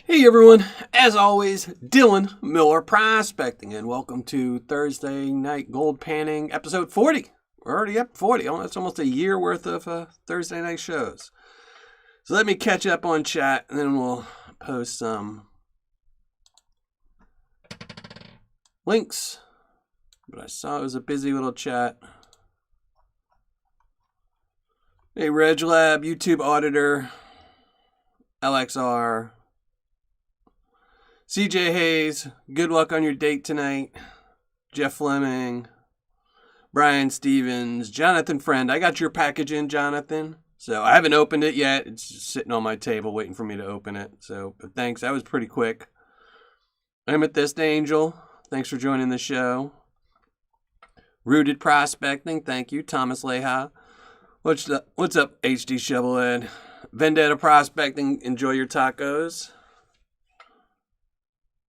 Hey everyone, as always, Dylan Miller Prospecting, and welcome to Thursday Night Gold Panning episode 40. We're already up 40. Oh, that's almost a year worth of Thursday night shows. So let me catch up on chat, and then we'll post some links. But I saw it was a busy little chat. Hey, RegLab, YouTube Auditor, LXR, CJ Hayes, good luck on your date tonight. Jeff Fleming, Brian Stevens, Jonathan Friend. I got your package in, Jonathan. So I haven't opened it yet. It's just sitting on my table waiting for me to open it. So, but thanks. That was pretty quick. Amethyst Angel, thanks for joining the show. Rooted Prospecting, thank you. Thomas Leha. What's up, HD Shovelhead? Vendetta Prospecting, enjoy your tacos.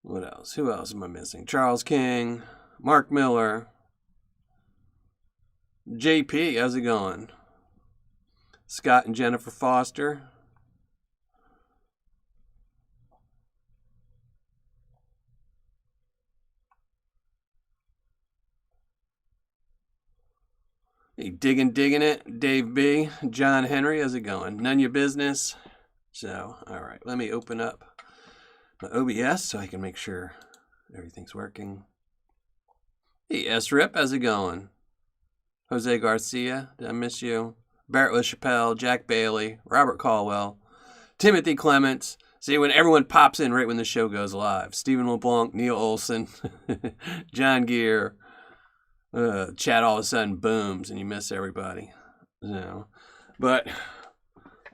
What else? Who else am I missing? Charles King, Mark Miller, JP, how's it going? Scott and Jennifer Foster. Hey, digging it. Dave B, John Henry, how's it going? None your business. So, all right, let me open up my OBS so I can make sure everything's working. Hey, S-Rip, how's it going? Jose Garcia, did I miss you? Barrett LaChapelle, Jack Bailey, Robert Caldwell, Timothy Clements. See, when everyone pops in right when the show goes live. Stephen LeBlanc, Neil Olson, John Gear. Chat all of a sudden booms and you miss everybody. But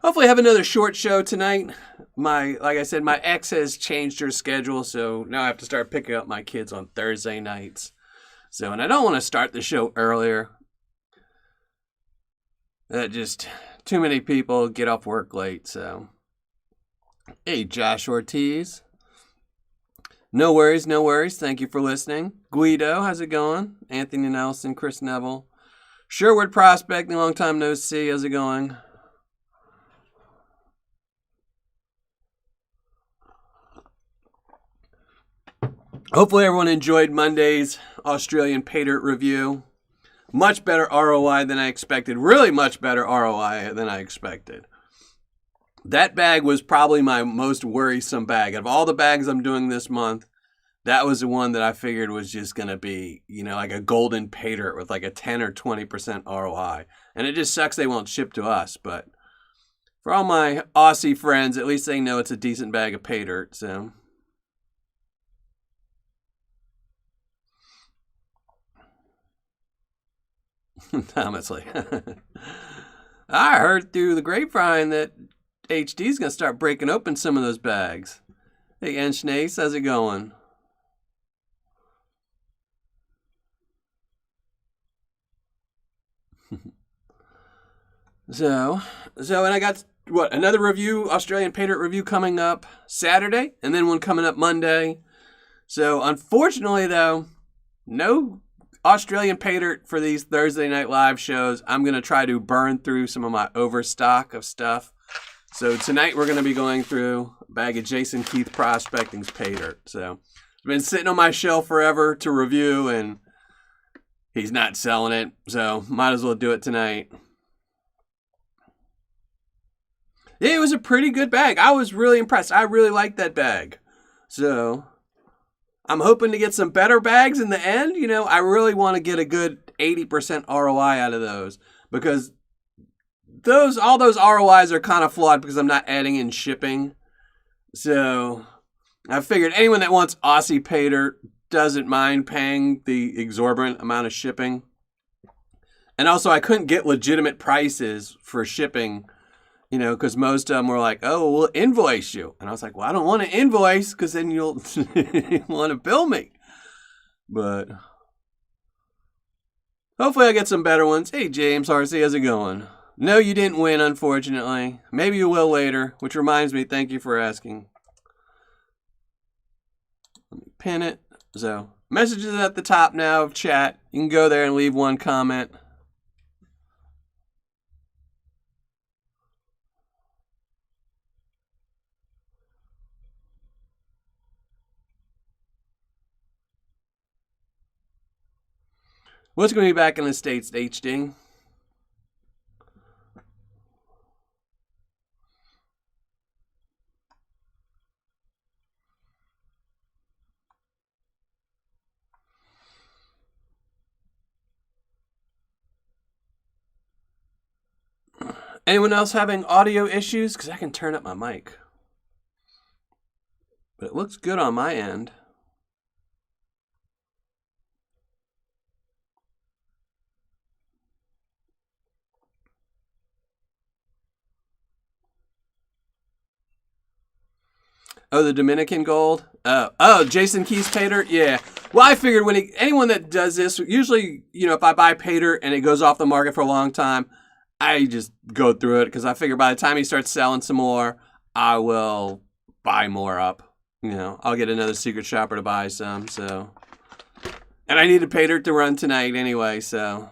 hopefully I have another short show tonight. Like I said, my ex has changed her schedule, so now I have to start picking up my kids on Thursday nights. So, and I don't want to start the show earlier. Just too many people get off work late, so. Hey, Josh Ortiz. No worries. Thank you for listening. Guido, how's it going? Anthony Nelson, Chris Neville. Sherwood Prospecting, long time no see. How's it going? Hopefully everyone enjoyed Monday's Australian Paydirt review. Much better ROI than I expected. Really much better ROI than I expected. That bag was probably my most worrisome bag. Out of all the bags I'm doing this month, that was the one that I figured was just going to be, like a golden Paydirt with like a 10 or 20% ROI. And it just sucks they won't ship to us. But for all my Aussie friends, at least they know it's a decent bag of Paydirt. So Thomas Lee. I heard through the grapevine that HD's going to start breaking open some of those bags. Hey, Enschnace, how's it going? So, and I got, another review, Australian Paydirt review coming up Saturday, and then one coming up Monday. So, unfortunately, though, no Australian Paydirt for these Thursday night live shows. I'm going to try to burn through some of my overstock of stuff. So tonight we're going to be going through a bag of Jason Keith Prospecting's Paydirt. So it's been sitting on my shelf forever to review, and he's not selling it. So might as well do it tonight. Yeah, it was a pretty good bag. I was really impressed. I really liked that bag. So I'm hoping to get some better bags in the end. I really want to get a good 80% ROI out of those, because all those ROIs are kind of flawed because I'm not adding in shipping. So I figured anyone that wants Aussie Paydirt doesn't mind paying the exorbitant amount of shipping. And also I couldn't get legitimate prices for shipping, because most of them were like, oh, we'll invoice you. And I was like, well, I don't want to invoice because then you'll want to bill me. But hopefully I get some better ones. Hey, James RC, how's it going? No, you didn't win, unfortunately. Maybe you will later, which reminds me, thank you for asking. Let me pin it. So, messages at the top now of chat. You can go there and leave one comment. What's going to be back in the States, HD? Anyone else having audio issues? Because I can turn up my mic. But it looks good on my end. Oh, the Dominican gold? Oh, Jason Keys Paydirt? Yeah. Well, I figured when anyone that does this, usually, if I buy Paydirt and it goes off the market for a long time, I just go through it because I figure by the time he starts selling some more, I will buy more up. I'll get another secret shopper to buy some, so. And I needed Paydirt to run tonight anyway, so.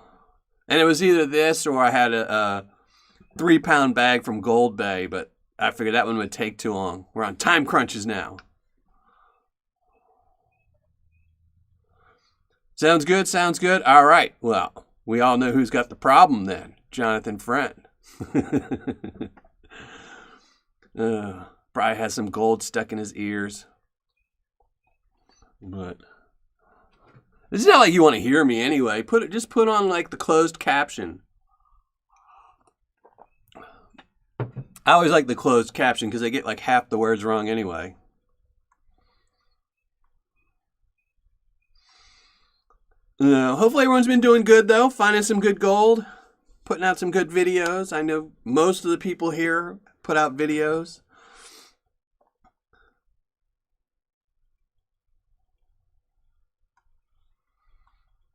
And it was either this or I had a 3-pound bag from Gold Bay, but I figured that one would take too long. We're on time crunches now. Sounds good, sounds good. All right. Well, we all know who's got the problem then. Jonathan Friend. Probably has some gold stuck in his ears. But it's not like you want to hear me anyway. Just put on like the closed caption. I always like the closed caption because I get like half the words wrong anyway. Hopefully everyone's been doing good though, finding some good gold, putting out some good videos. I know most of the people here put out videos.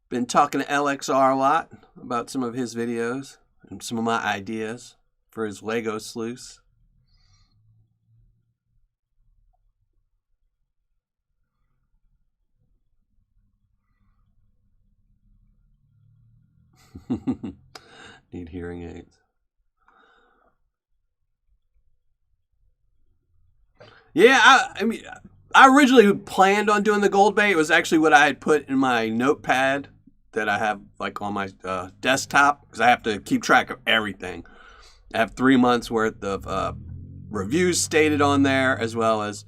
Been talking to LXR a lot about some of his videos and some of my ideas for his Lego sluice. Need hearing aids. Yeah, I mean, I originally planned on doing the Gold Bay. It was actually what I had put in my notepad that I have like on my desktop because I have to keep track of everything. I have 3 months worth of reviews stated on there, as well as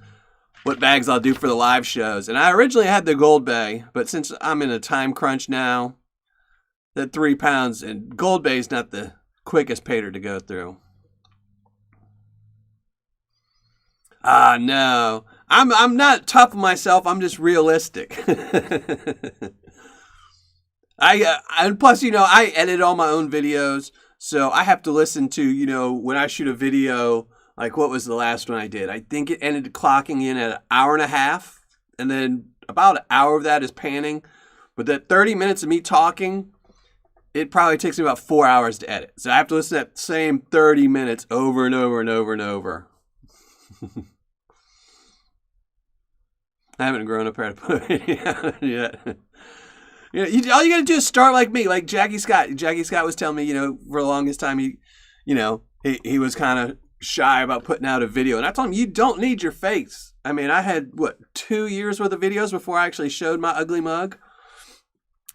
what bags I'll do for the live shows. And I originally had the Gold Bay, but since I'm in a time crunch now, that 3 pounds, and Gold Bay is not the quickest Paydirt to go through. No. I'm not tough on myself. I'm just realistic. And plus, I edit all my own videos. So I have to listen to, when I shoot a video, like what was the last one I did? I think it ended clocking in at 1.5 hours. And then about an hour of that is panning. But that 30 minutes of me talking, it probably takes me about 4 hours to edit. So I have to listen to that same 30 minutes over and over and over and over. I haven't grown up here to put it out yet. All you got to do is start like me, like Jackie Scott. Jackie Scott was telling me, for the longest time, he was kind of shy about putting out a video. And I told him, you don't need your face. I mean, I had, 2 years worth of videos before I actually showed my ugly mug.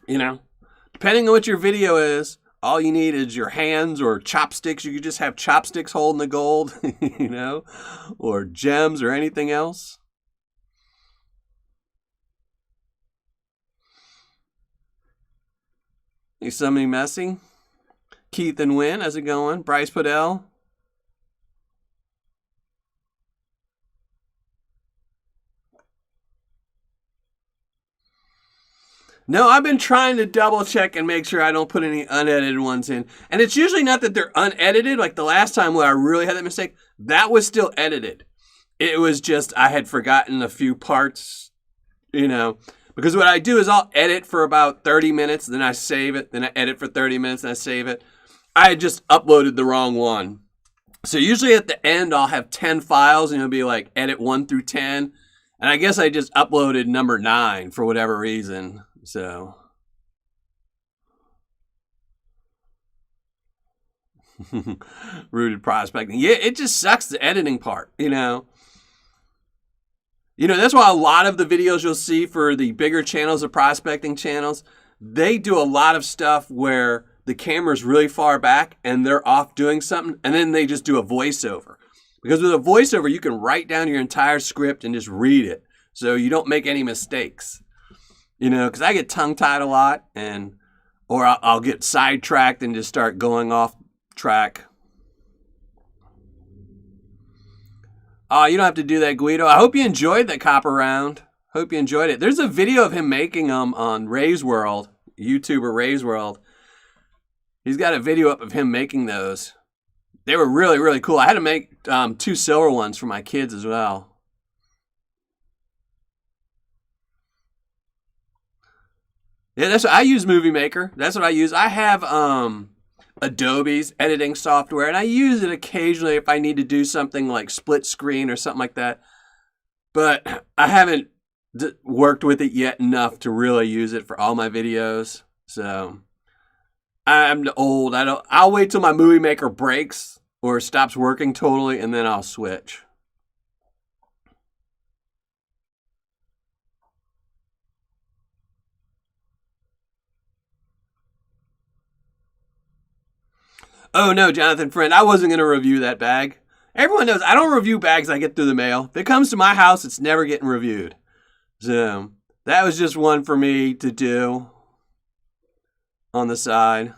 Depending on what your video is, all you need is your hands or chopsticks. You could just have chopsticks holding the gold, or gems or anything else. You somebody messy? Keith and Wynn, how's it going? Bryce Padell. No, I've been trying to double check and make sure I don't put any unedited ones in. And it's usually not that they're unedited. Like the last time where I really had that mistake, that was still edited. It was just I had forgotten a few parts, Because what I do is I'll edit for about 30 minutes, then I save it, then I edit for 30 minutes, and I save it. I had just uploaded the wrong one. So usually at the end, I'll have 10 files, and it'll be like edit 1 through 10. And I guess I just uploaded number 9 for whatever reason. So. Rooted prospecting. Yeah, it just sucks, the editing part, that's why a lot of the videos you'll see for the bigger channels, the prospecting channels, they do a lot of stuff where the camera's really far back and they're off doing something, and then they just do a voiceover. Because with a voiceover, you can write down your entire script and just read it, so you don't make any mistakes. You know, because I get tongue-tied a lot, or I'll get sidetracked and just start going off track. Oh, you don't have to do that, Guido. I hope you enjoyed that copper round. Hope you enjoyed it. There's a video of him making them on Ray's World, YouTuber Ray's World. He's got a video up of him making those. They were really, really cool. I had to make 2 silver ones for my kids as well. Yeah, that's what I use. Movie Maker. That's what I use. I have Adobe's editing software, and I use it occasionally if I need to do something like split screen or something like that. But I haven't worked with it yet enough to really use it for all my videos. So I'm old. I'll wait till my Movie Maker breaks or stops working totally, and then I'll switch. Oh no, Jonathan Friend, I wasn't going to review that bag. Everyone knows I don't review bags I get through the mail. If it comes to my house, it's never getting reviewed. So that was just one for me to do on the side.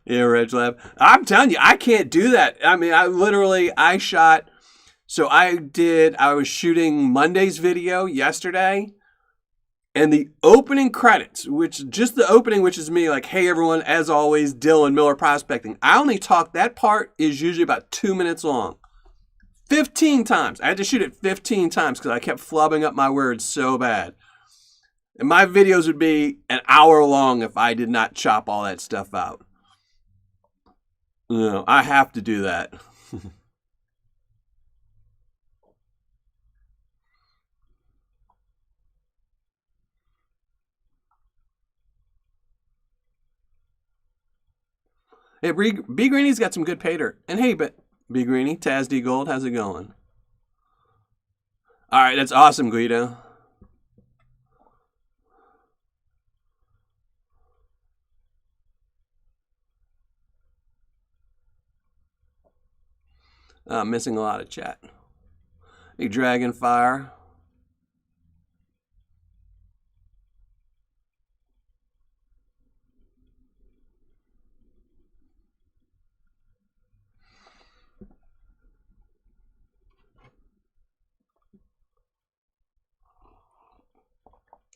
Yeah, Reg Lab. I'm telling you, I can't do that. I mean, I shot. So I was shooting Monday's video yesterday. And the opening credits, which is me like, hey everyone, as always, Dylan Miller Prospecting. I only talk, that part is usually about 2 minutes long. 15 times. I had to shoot it 15 times because I kept flubbing up my words so bad. And my videos would be an hour long if I did not chop all that stuff out. You know, I have to do that. Hey, B Greeny's got some good Paydirt. And hey, but B Greeny, Taz D Gold, how's it going? All right, that's awesome, Guido. I'm missing a lot of chat. Hey, Dragonfire.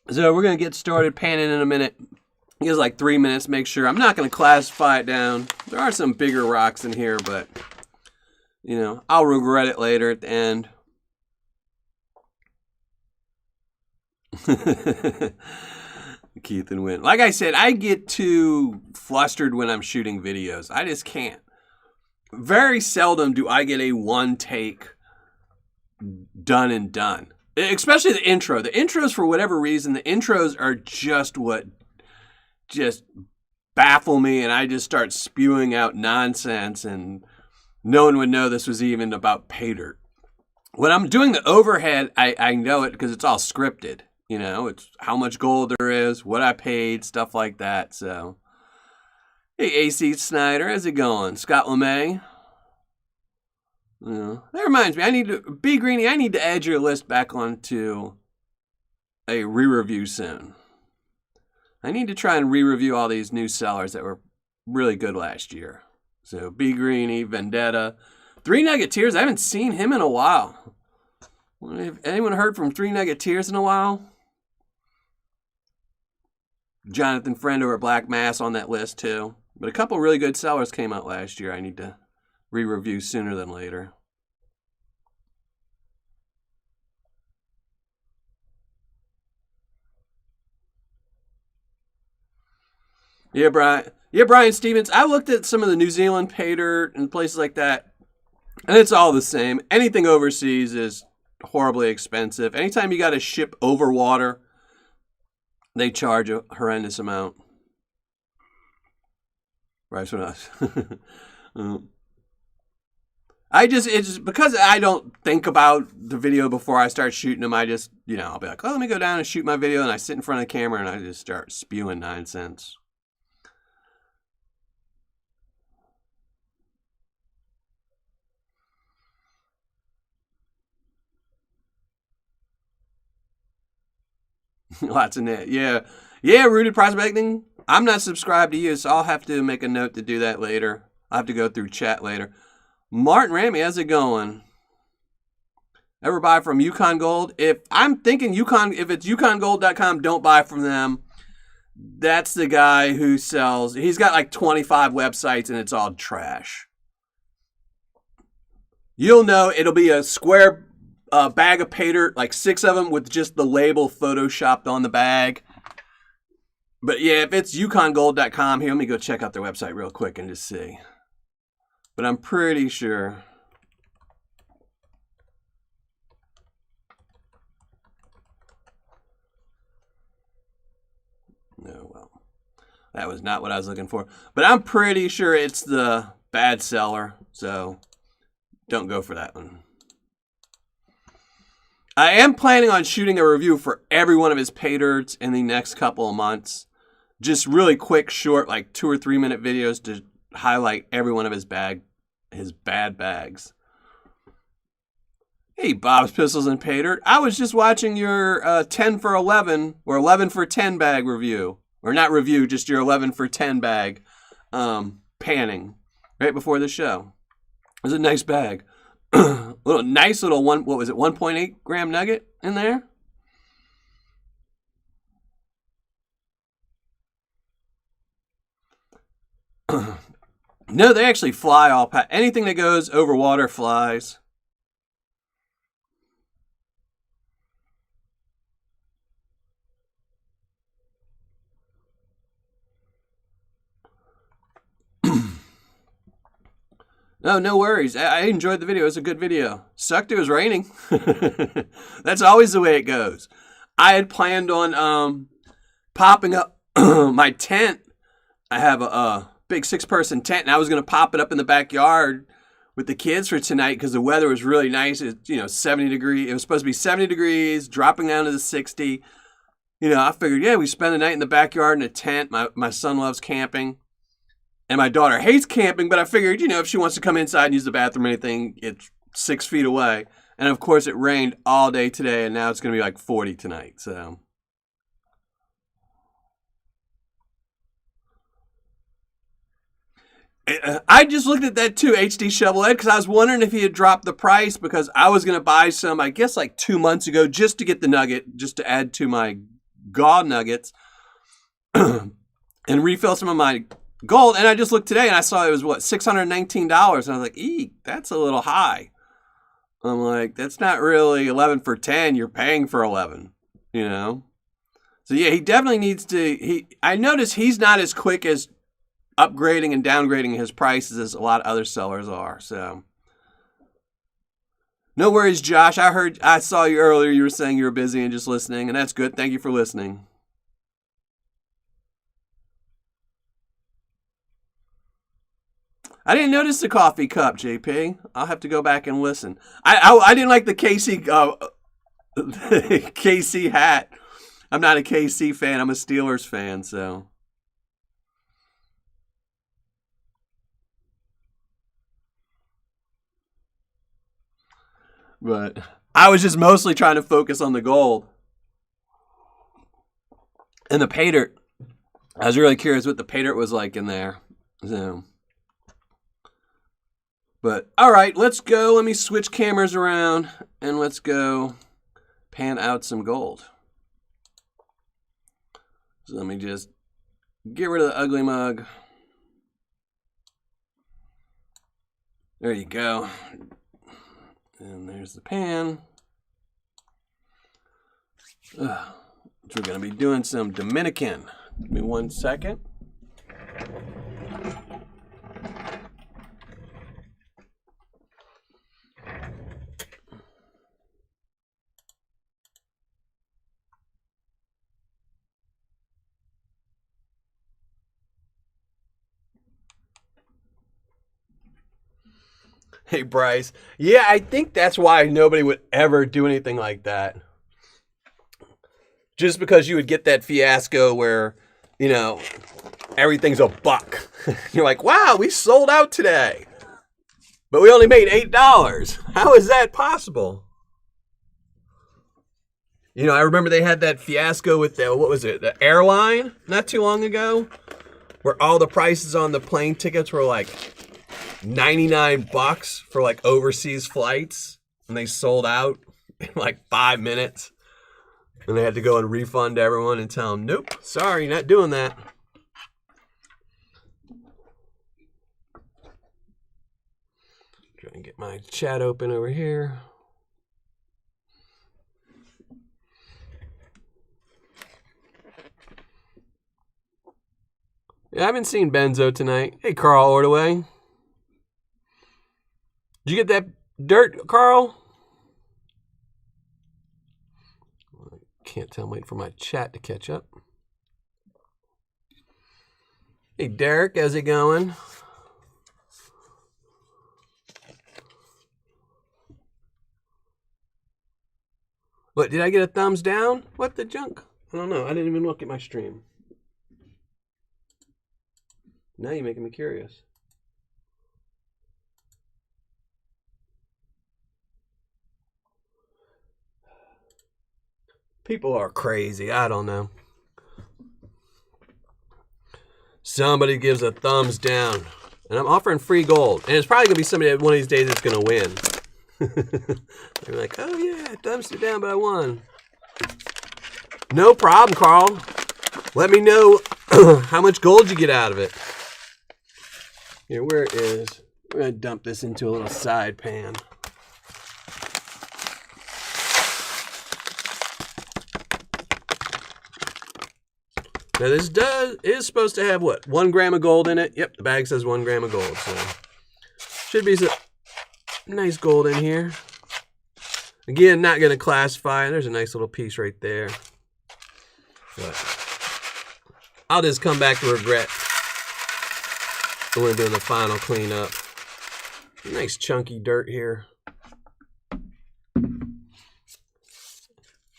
So we're going to get started panning in a minute. It gives like 3 minutes, make sure. I'm not going to classify it down. There are some bigger rocks in here, but, you know, I'll regret it later at the end. Keith and Wynn. Like I said, I get too flustered when I'm shooting videos. I just can't. Very seldom do I get a one take done and done. Especially the intro. The intros, for whatever reason, the intros are just what just baffle me, and I just start spewing out nonsense, and no one would know this was even about Paydirt. When I'm doing the overhead, I know it because it's all scripted. You know, it's how much gold there is, what I paid, stuff like that. So, hey, AC Snyder, how's it going? Scott LeMay. Yeah. That reminds me, I need to add your list back onto a re-review soon. I need to try and re-review all these new sellers that were really good last year. So, B Greeny, Vendetta, 3 Nuggeteers. I haven't seen him in a while. Have anyone heard from 3 Nuggeteers in a while? Jonathan Friend over Black Mass on that list too. But a couple really good sellers came out last year. I need to re-review sooner than later. Yeah, Brian Stevens. I looked at some of the New Zealand Paydirt and places like that, and it's all the same. Anything overseas is horribly expensive. Anytime you got to ship over water, they charge a horrendous amount. Right, so I It's because I don't think about the video before I start shooting them. I just, I'll be like, oh, let me go down and shoot my video. And I sit in front of the camera and I just start spewing nonsense. Lots of net. Yeah. Yeah, Rooted Prospecting. I'm not subscribed to you, so I'll have to make a note to do that later. I'll have to go through chat later. Martin Ramey, how's it going? Ever buy from Yukon Gold? If I'm thinking if it's yukongold.com, don't buy from them. That's the guy who sells. He's got like 25 websites and it's all trash. You'll know it'll be a square bag of Paydirt, like 6 of them with just the label photoshopped on the bag. But yeah, if it's yukongold.com, here, let me go check out their website real quick and just see. But I'm pretty sure. No, well, that was not what I was looking for. But I'm pretty sure it's the bad seller, so don't go for that one. I am planning on shooting a review for every one of his Paydirts in the next couple of months. Just really quick, short, like 2 or 3 minute videos to highlight every one of his bad bags. Hey, Bob's Pistols and Paydirt. I was just watching your 10 for 11 or 11 for 10 bag review. Or not review, just your 11 for 10 bag panning right before the show. It was a nice bag. Nice little 1.8 gram nugget in there? No, they actually fly all anything that goes over water flies. No worries. I enjoyed the video. It was a good video. Sucked it was raining. That's always the way it goes. I had planned on popping up my tent. I have a big 6-person tent, and I was going to pop it up in the backyard with the kids for tonight because the weather was really nice. It's 70 degrees. It was supposed to be 70 degrees, dropping down to the 60. I figured, yeah, we spend the night in the backyard in a tent. My son loves camping. And my daughter hates camping, but I figured, if she wants to come inside and use the bathroom or anything, it's 6 feet away. And of course, it rained all day today, and now it's going to be like 40 tonight. So, I just looked at that too, HD Shovel Ed, because I was wondering if he had dropped the price because I was going to buy some, I guess, like 2 months ago just to get the nugget, just to add to my GAW nuggets and refill some of my gold. And I just looked today and I saw it was $619. And I was like, that's a little high. I'm like, that's not really 11 for 10. You're paying for 11, So yeah, he definitely needs to, I notice he's not as quick as upgrading and downgrading his prices as a lot of other sellers are. So no worries, Josh. I saw you earlier. You were saying you were busy and just listening, and that's good. Thank you for listening. I didn't notice the coffee cup, JP. I'll have to go back and listen. I didn't like the KC KC hat. I'm not a KC fan. I'm a Steelers fan, so. But I was just mostly trying to focus on the gold. And the Paydirt. I was really curious what the Paydirt was like in there. So. But, all right, let's go. Let me switch cameras around, and let's go pan out some gold. So let me just get rid of the ugly mug. There you go. And there's the pan. We're going to be doing some Dominican. Give me 1 second. Hey, Bryce. Yeah, I think that's why nobody would ever do anything like that. Just because you would get that fiasco where, you know, everything's a buck. You're like, wow, we sold out today. But we only made $8. How is that possible? You know, I remember they had that fiasco with the, what was it, the airline not too long ago, where all the prices on the plane tickets were like $99 for like overseas flights, and they sold out in like 5 minutes. And they had to go and refund everyone and tell them, nope, sorry, not doing that. Try and get my chat open over here. Yeah, I haven't seen Benzo tonight. Hey, Carl Ordaway. Did you get that dirt, Carl? Can't tell. I'm waiting for my chat to catch up. Hey, Derek, how's it going? What, did I get a thumbs down? What the junk? I don't know. I didn't even look at my stream. Now you're making me curious. People are crazy. I don't know. Somebody gives a thumbs down. And I'm offering free gold. And it's probably going to be somebody that one of these days that's going to win. They're like, oh yeah, thumbs it down, but I won. No problem, Carl. Let me know how much gold you get out of it. Here, where it is. We're going to dump this into a little side pan. Now this is supposed to have what? 1 gram of gold in it. Yep, the bag says 1 gram of gold. So should be some nice gold in here. Again, not going to classify. There's a nice little piece right there. But I'll just come back to regret when we're doing the final cleanup. Nice chunky dirt here.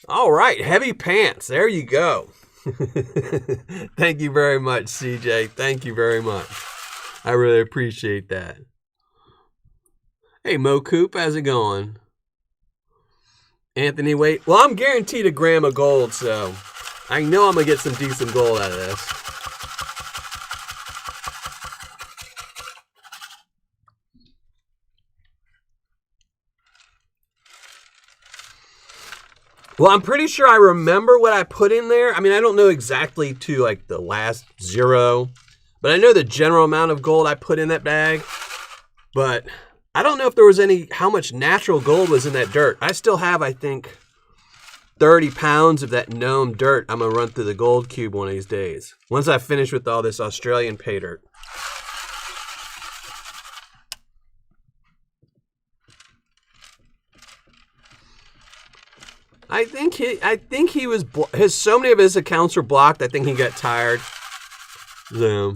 All right, heavy pants. There you go. Thank you very much, CJ. Thank you very much. I really appreciate that. Hey, Mo Coop, how's it going? Anthony, wait. Well, I'm guaranteed a gram of gold, so I know I'm going to get some decent gold out of this. Well, I'm pretty sure I remember what I put in there. I mean, I don't know exactly to like the last zero, but I know the general amount of gold I put in that bag. But I don't know if there was how much natural gold was in that dirt. I still have, I think, 30 pounds of that gnome dirt I'm going to run through the gold cube one of these days. Once I finish with all this Australian Paydirt. I think he was, so many of his accounts were blocked, I think he got tired. So.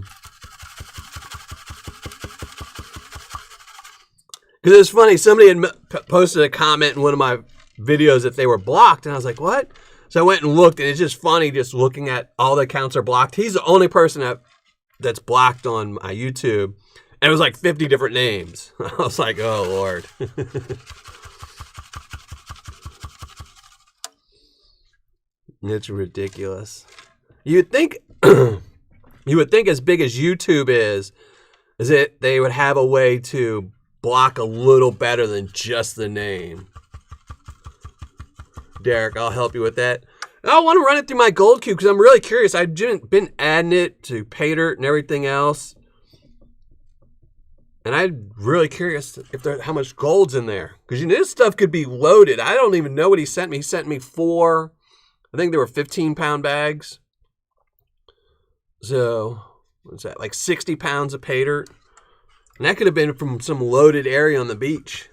Because it's funny, somebody had posted a comment in one of my videos that they were blocked, and I was like, what? So I went and looked, and it's just funny just looking at all the accounts are blocked. He's the only person that's blocked on my YouTube, and it was like 50 different names. I was like, oh, Lord. It's ridiculous. You'd think as big as YouTube is that they would have a way to block a little better than just the name. Derek, I'll help you with that. I want to run it through my gold cube because I'm really curious. I've been adding it to Paydirt and everything else. And I'm really curious how much gold's in there. Because this stuff could be loaded. I don't even know what he sent me. He sent me 4... I think there were 15-pound bags. So, what's that? Like 60 pounds of Paydirt. And that could have been from some loaded area on the beach.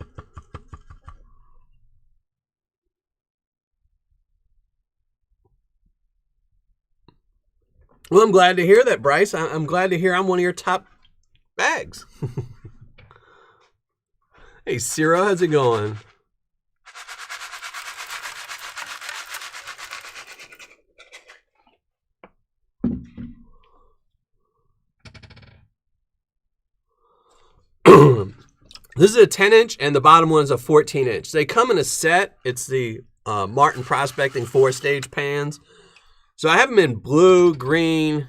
Well, I'm glad to hear that, Bryce. I'm glad to hear I'm one of your top bags. Hey, Ciro, how's it going? This is a 10-inch, and the bottom one is a 14-inch. They come in a set. It's the Martin Prospecting 4-stage pans. So I have them in blue, green,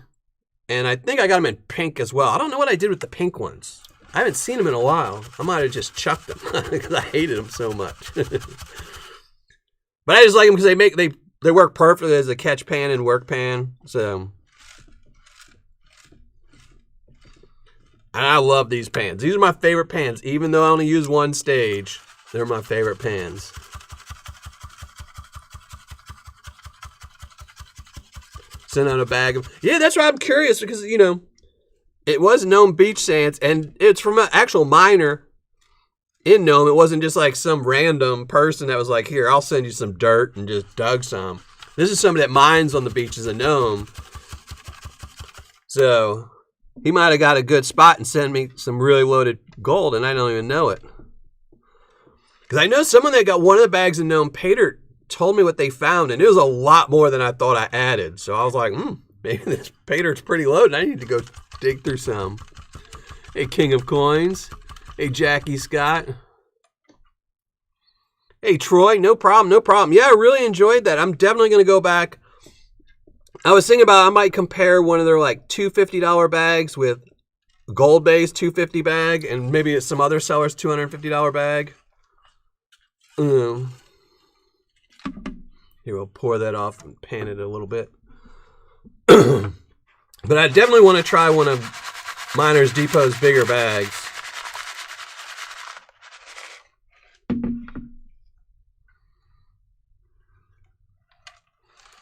and I think I got them in pink as well. I don't know what I did with the pink ones. I haven't seen them in a while. I might have just chucked them because I hated them so much. But I just like them because they work perfectly as a catch pan and work pan. So, and I love these pans. These are my favorite pans. Even though I only use one stage, they're my favorite pans. Send out a bag of... Yeah, that's why I'm curious because, you know, it was Nome Beach Sands, and it's from an actual miner in Nome. It wasn't just like some random person that was like, here, I'll send you some dirt and just dug some. This is somebody that mines on the beaches of Nome. So he might have got a good spot and sent me some really loaded gold, and I don't even know it. Because I know someone that got one of the bags in Nome, Paydirt, told me what they found, and it was a lot more than I thought I added. So I was like, maybe this Paydirt's pretty loaded. I need to go dig through some. Hey, King of Coins. Hey, Jackie Scott. Hey, Troy. No problem, no problem. Yeah, I really enjoyed that. I'm definitely going to go back. I was thinking about I might compare one of their like $250 bags with gold-based $250 bag, and maybe some other seller's $250 bag. Here, we'll pour that off and pan it a little bit. But I definitely want to try one of Miners Depot's bigger bags.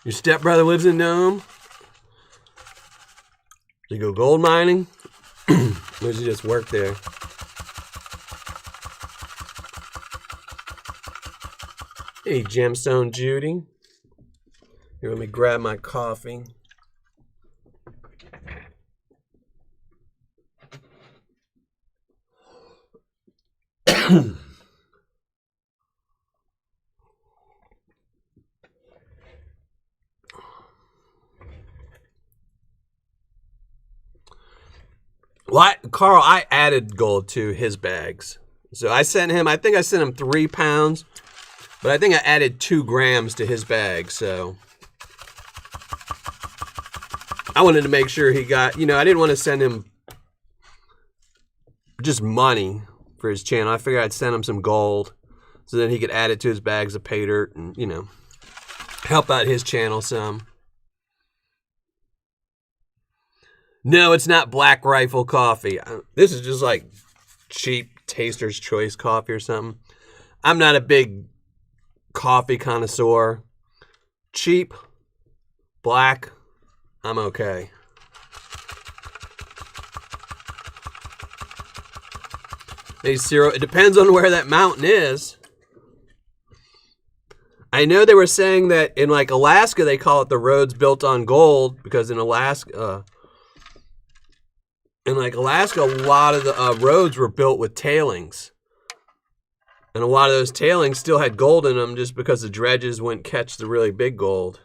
Your stepbrother lives in Nome? Does he go gold mining? Or does he just work there? Hey, Gemstone Judy. Here, let me grab my coffee. Well, Carl, I added gold to his bags. So I sent him, I think I sent him 3 pounds, but I think I added 2 grams to his bag. So I wanted to make sure he got, you know, I didn't want to send him just money for his channel. I figured I'd send him some gold so then he could add it to his bags of Paydirt and, you know, help out his channel some. No, it's not Black Rifle coffee. This is just like cheap Taster's Choice coffee or something. I'm not a big coffee connoisseur. Cheap, black, I'm okay. Hey, Ciro, it depends on where that mountain is. I know they were saying that in like Alaska, they call it the roads built on gold because in Alaska, a lot of the roads were built with tailings. And a lot of those tailings still had gold in them just because the dredges wouldn't catch the really big gold.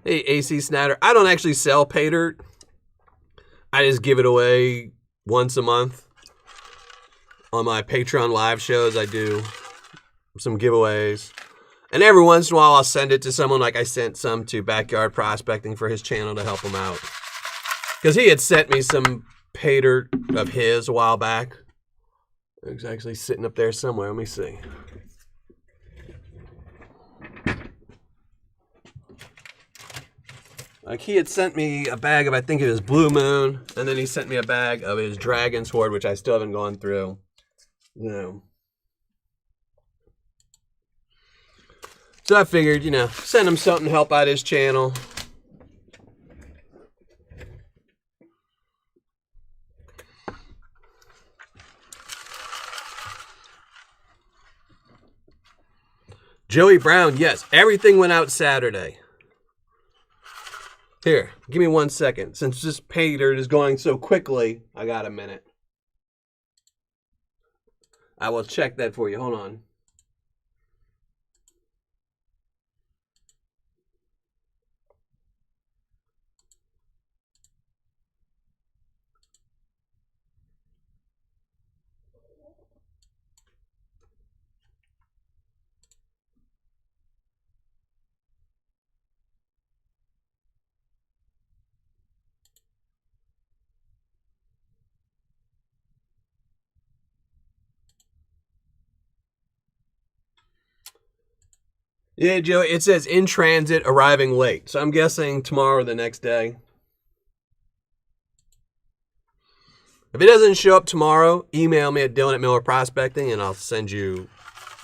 Hey, AC Snyder. I don't actually sell Paydirt. I just give it away once a month. On my Patreon live shows, I do some giveaways. And every once in a while, I'll send it to someone, like I sent some to Backyard Prospecting for his channel to help him out. Because he had sent me some Paydirt of his a while back. It's actually sitting up there somewhere. Let me see. Like he had sent me a bag of, I think it was Blue Moon, and then he sent me a bag of his Dragon Sword, which I still haven't gone through. You know. So I figured, you know, send him something to help out his channel. Joey Brown, yes. Everything went out Saturday. Here, give me 1 second. Since this Paydirt is going so quickly, I got a minute. I will check that for you. Hold on. Yeah, Joey, it says in transit, arriving late. So I'm guessing tomorrow or the next day. If it doesn't show up tomorrow, email me at Dylan@MillerProspecting and I'll send you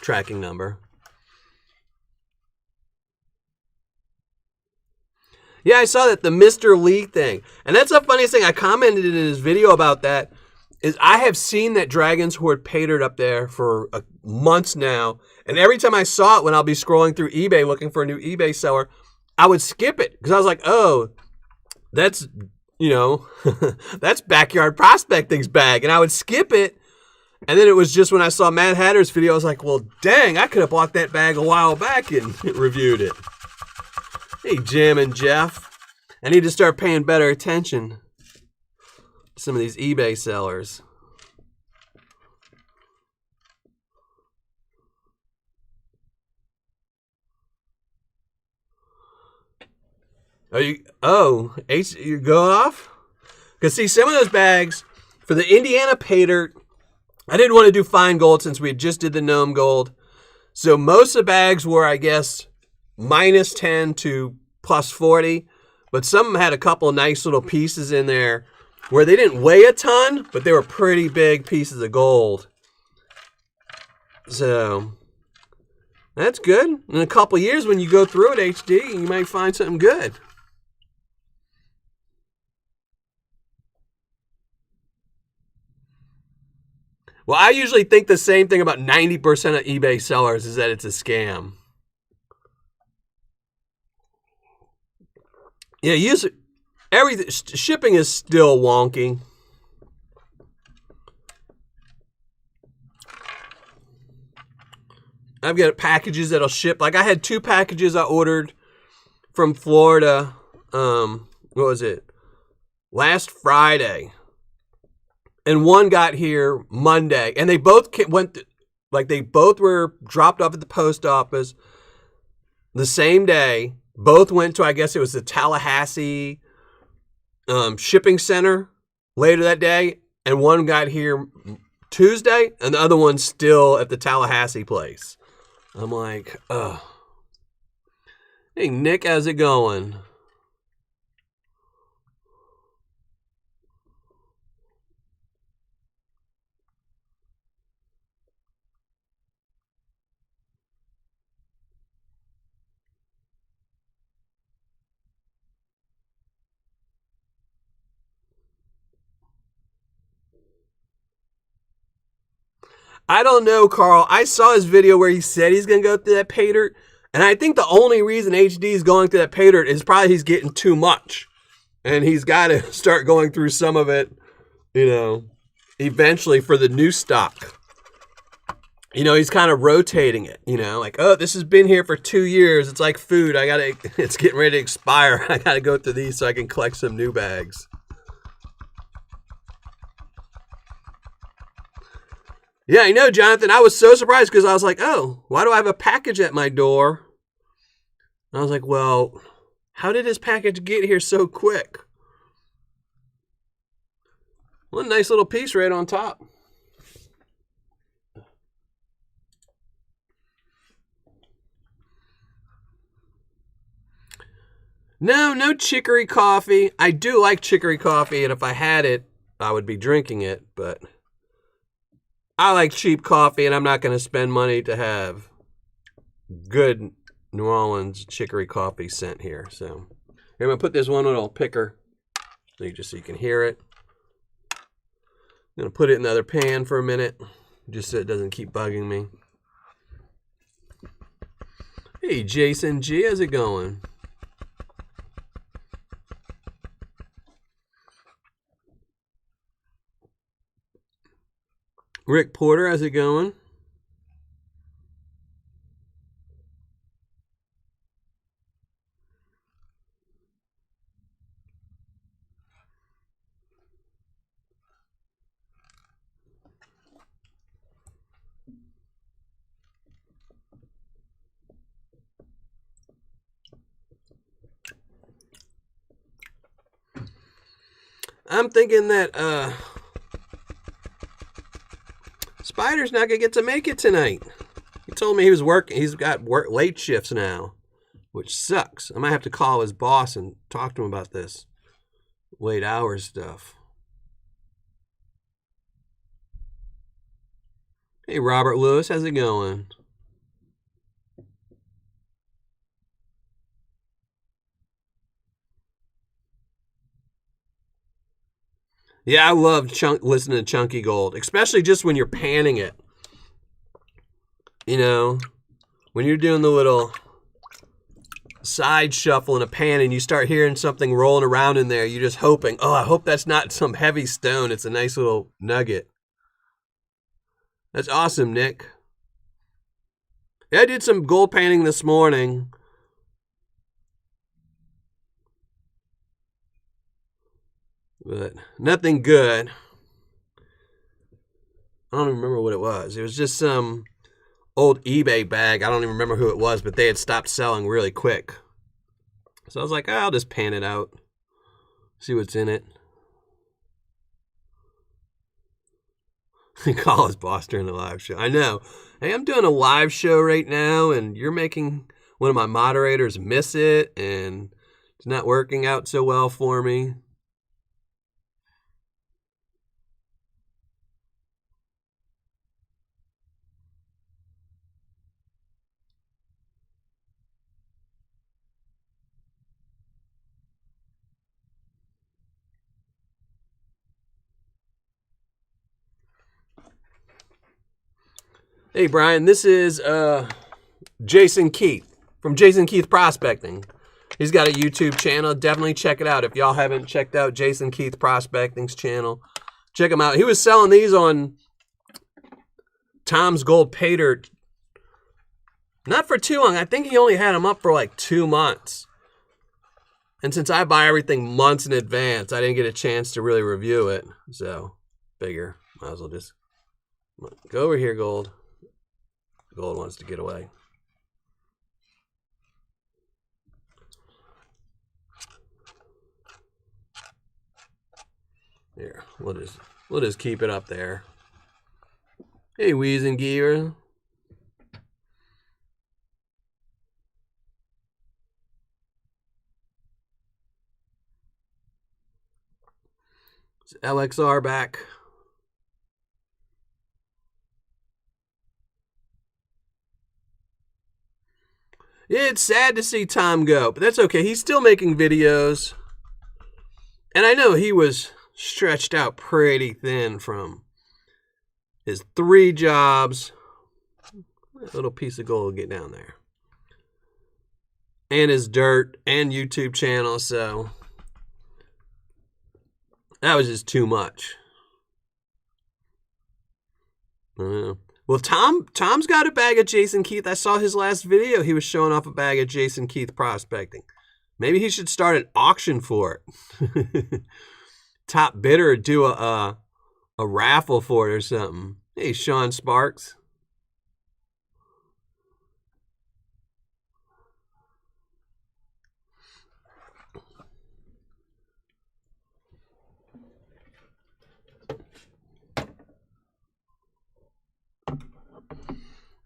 tracking number. Yeah, I saw that, the Mr. Lee thing. And that's the funniest thing. I commented in his video about that. Is I have seen that Dragon's Hoard Paydirt up there for months now. And every time I saw it when I'll be scrolling through eBay looking for a new eBay seller, I would skip it. Because I was like, oh, that's, you know, that's Backyard Prospecting's bag. And I would skip it. And then it was just when I saw Mad Hatter's video, I was like, well, dang, I could have bought that bag a while back and reviewed it. Hey, Jim and Jeff. I need to start paying better attention to some of these eBay sellers. You're going off? Because see, some of those bags, for the Indiana Paydirt, I didn't want to do fine gold since we just did the gnome gold. So most of the bags were, I guess, -10 to +40. But some of them had a couple of nice little pieces in there where they didn't weigh a ton, but they were pretty big pieces of gold. So that's good. In a couple of years, when you go through it, HD, you might find something good. Well, I usually think the same thing about 90% of eBay sellers, is that it's a scam. Yeah, everything. Shipping is still wonky. I've got packages that'll ship. Like I had 2 packages I ordered from Florida. What was it? Last Friday. And one got here Monday. And they both they both were dropped off at the post office the same day. Both went to, I guess it was the Tallahassee shipping center later that day. And one got here Tuesday, and the other one's still at the Tallahassee place. I'm like, oh. Hey, Nick, how's it going? I don't know, Carl. I saw his video where he said he's going to go through that Paydirt. And I think the only reason HD is going through that Paydirt is probably he's getting too much. And he's got to start going through some of it, you know, eventually for the new stock. You know, he's kind of rotating it, you know, like, oh, this has been here for 2 years. It's like food. It's getting ready to expire. I got to go through these so I can collect some new bags. Yeah, I know, Jonathan. I was so surprised because I was like, oh, why do I have a package at my door? And I was like, well, how did this package get here so quick? One nice little piece right on top. No chicory coffee. I do like chicory coffee, and if I had it, I would be drinking it, but I like cheap coffee, and I'm not going to spend money to have good New Orleans chicory coffee sent here. So I'm going to put this one little picker so you can hear it. I'm going to put it in the other pan for a minute just so it doesn't keep bugging me. Hey, Jason G, how's it going? Rick Porter, how's it going? I'm thinking that Spider's not gonna get to make it tonight. He told me he was working. He's got late shifts now, which sucks. I might have to call his boss and talk to him about this late hours stuff. Hey, Robert Lewis, how's it going? Yeah, I love listening to Chunky Gold, especially just when you're panning it. You know, when you're doing the little side shuffle in a pan and you start hearing something rolling around in there, you're just hoping, oh, I hope that's not some heavy stone. It's a nice little nugget. That's awesome, Nick. Yeah, I did some gold panning this morning. But nothing good. I don't even remember what it was. It was just some old eBay bag. I don't even remember who it was, but they had stopped selling really quick. So I was like, I'll just pan it out. See what's in it. Call his boss during the live show. I know. Hey, I'm doing a live show right now, and you're making one of my moderators miss it, and it's not working out so well for me. Hey, Brian, this is Jason Keith from Jason Keith Prospecting. He's got a YouTube channel. Definitely check it out. If y'all haven't checked out Jason Keith Prospecting's channel, check him out. He was selling these on Tom's Gold Paydirt. Not for too long. I think he only had them up for like 2 months. And since I buy everything months in advance, I didn't get a chance to really review it. So, figure. Might as well just go over here, Gold. Gold wants to get away. Here, we'll just keep it up there. Hey, Wiesengear. Is LXR back? Yeah, it's sad to see Tom go, but that's okay. He's still making videos. And I know he was stretched out pretty thin from his 3 jobs. That little piece of gold will get down there. And his dirt and YouTube channel, so that was just too much. Well, Tom's got a bag of Jason Keith. I saw his last video. He was showing off a bag of Jason Keith Prospecting. Maybe he should start an auction for it. Top bidder do a raffle for it or something. Hey, Sean Sparks.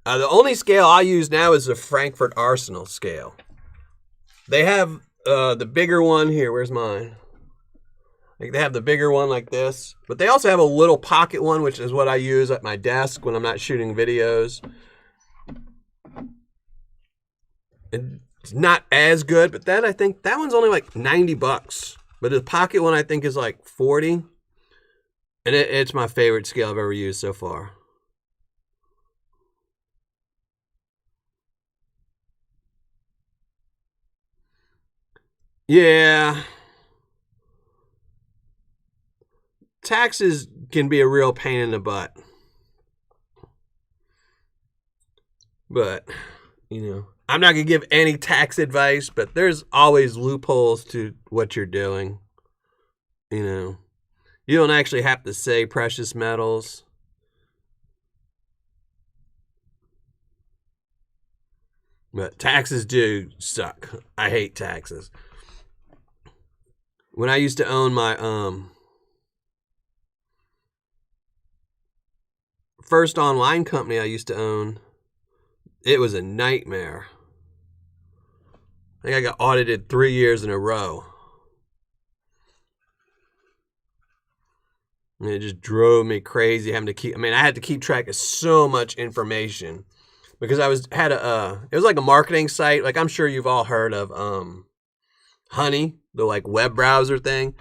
The only scale I use now is the Frankfurt Arsenal scale. They have the bigger one here. Where's mine? Like they have the bigger one like this, but they also have a little pocket one, which is what I use at my desk when I'm not shooting videos. It's not as good, but I think that one's only like $90. But the pocket one I think is like 40, and it's my favorite scale I've ever used so far. Yeah. Taxes can be a real pain in the butt. But, I'm not going to give any tax advice, but there's always loopholes to what you're doing. You don't actually have to say precious metals. But taxes do suck. I hate taxes. When I used to own my first online company I used to own, it was a nightmare. I think I got audited 3 years in a row. And it just drove me crazy having to I had to keep track of so much information because it was like a marketing site. Like I'm sure you've all heard of Honey, the like web browser thing.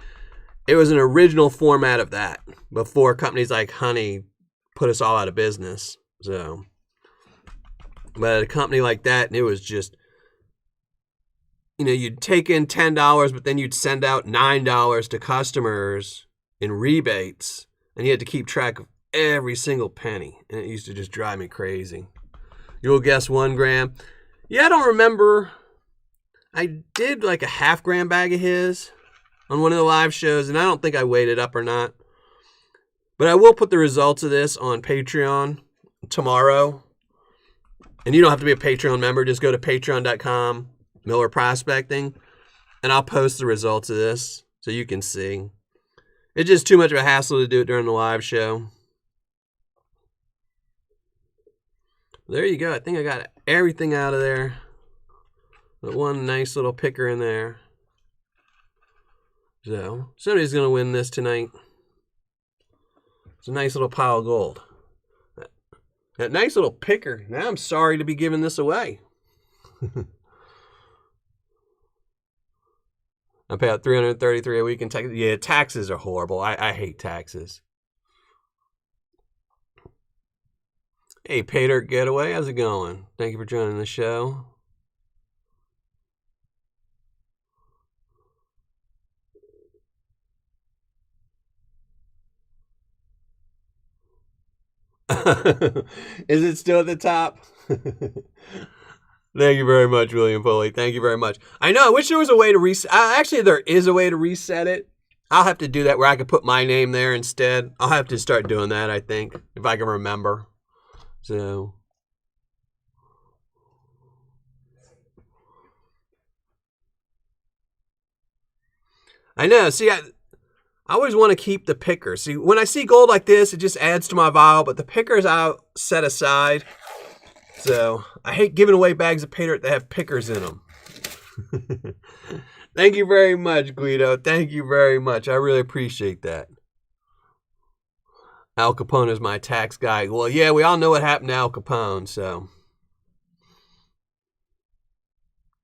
It was an original format of that before companies like Honey put us all out of business. So, but at a company like that, and it was just, you'd take in $10, but then you'd send out $9 to customers in rebates, and you had to keep track of every single penny, and it used to just drive me crazy. You'll guess 1 gram. Yeah, I don't remember. I did like a half-gram bag of his on one of the live shows, and I don't think I weighed it up or not. But I will put the results of this on Patreon tomorrow. And you don't have to be a Patreon member. Just go to patreon.com, Miller Prospecting, and I'll post the results of this so you can see. It's just too much of a hassle to do it during the live show. There you go. I think I got everything out of there. But one nice little picker in there. So, somebody's going to win this tonight. It's a nice little pile of gold. That nice little picker. Now I'm sorry to be giving this away. I pay out $333 a week in taxes. Yeah, taxes are horrible. I hate taxes. Hey, Paydirt Getaway, how's it going? Thank you for joining the show. Is it still at the top? Thank you very much, William Foley. Thank you very much. I know, I wish there was a way to reset. Actually, there is a way to reset it. I'll have to do that where I could put my name there instead. I'll have to start doing that, I think, if I can remember. So, I know. See, I always want to keep the picker. See, when I see gold like this, it just adds to my vial, but the picker's out set aside. So, I hate giving away bags of Paydirt that have pickers in them. Thank you very much, Guido. Thank you very much. I really appreciate that. Al Capone is my tax guy. Well, yeah, we all know what happened to Al Capone, so.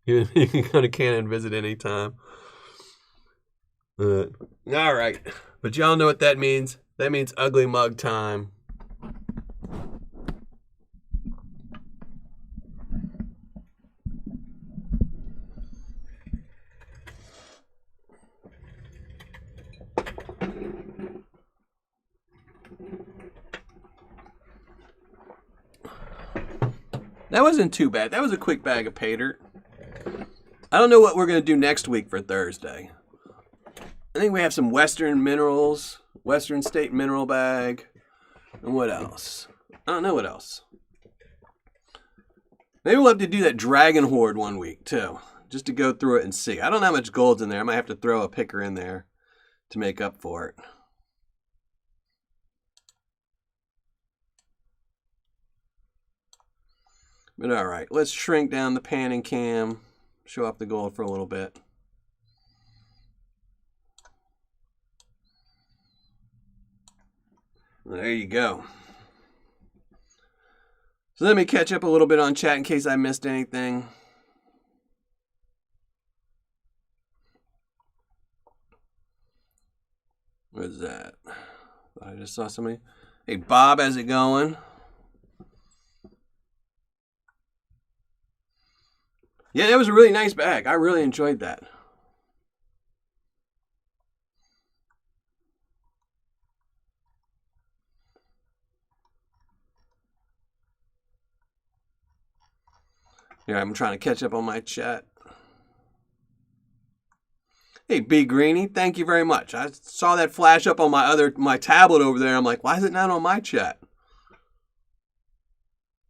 You can go to Canada and visit anytime. All right. But y'all know what that means. That means ugly mug time. That wasn't too bad. That was a quick bag of Paydirt. I don't know what we're going to do next week for Thursday. I think we have some Western minerals, Western State mineral bag, and what else? I don't know what else. Maybe we'll have to do that Dragon Horde one week too, just to go through it and see. I don't know how much gold's in there. I might have to throw a picker in there to make up for it. But all right, let's shrink down the pan and cam, show off the gold for a little bit. There you go. So let me catch up a little bit on chat in case I missed anything. What is that? I just saw somebody. Hey, Bob, how's it going? Yeah, that was a really nice bag. I really enjoyed that. Yeah, I'm trying to catch up on my chat. Hey, B Greeny, thank you very much. I saw that flash up on my tablet over there. I'm like, why is it not on my chat?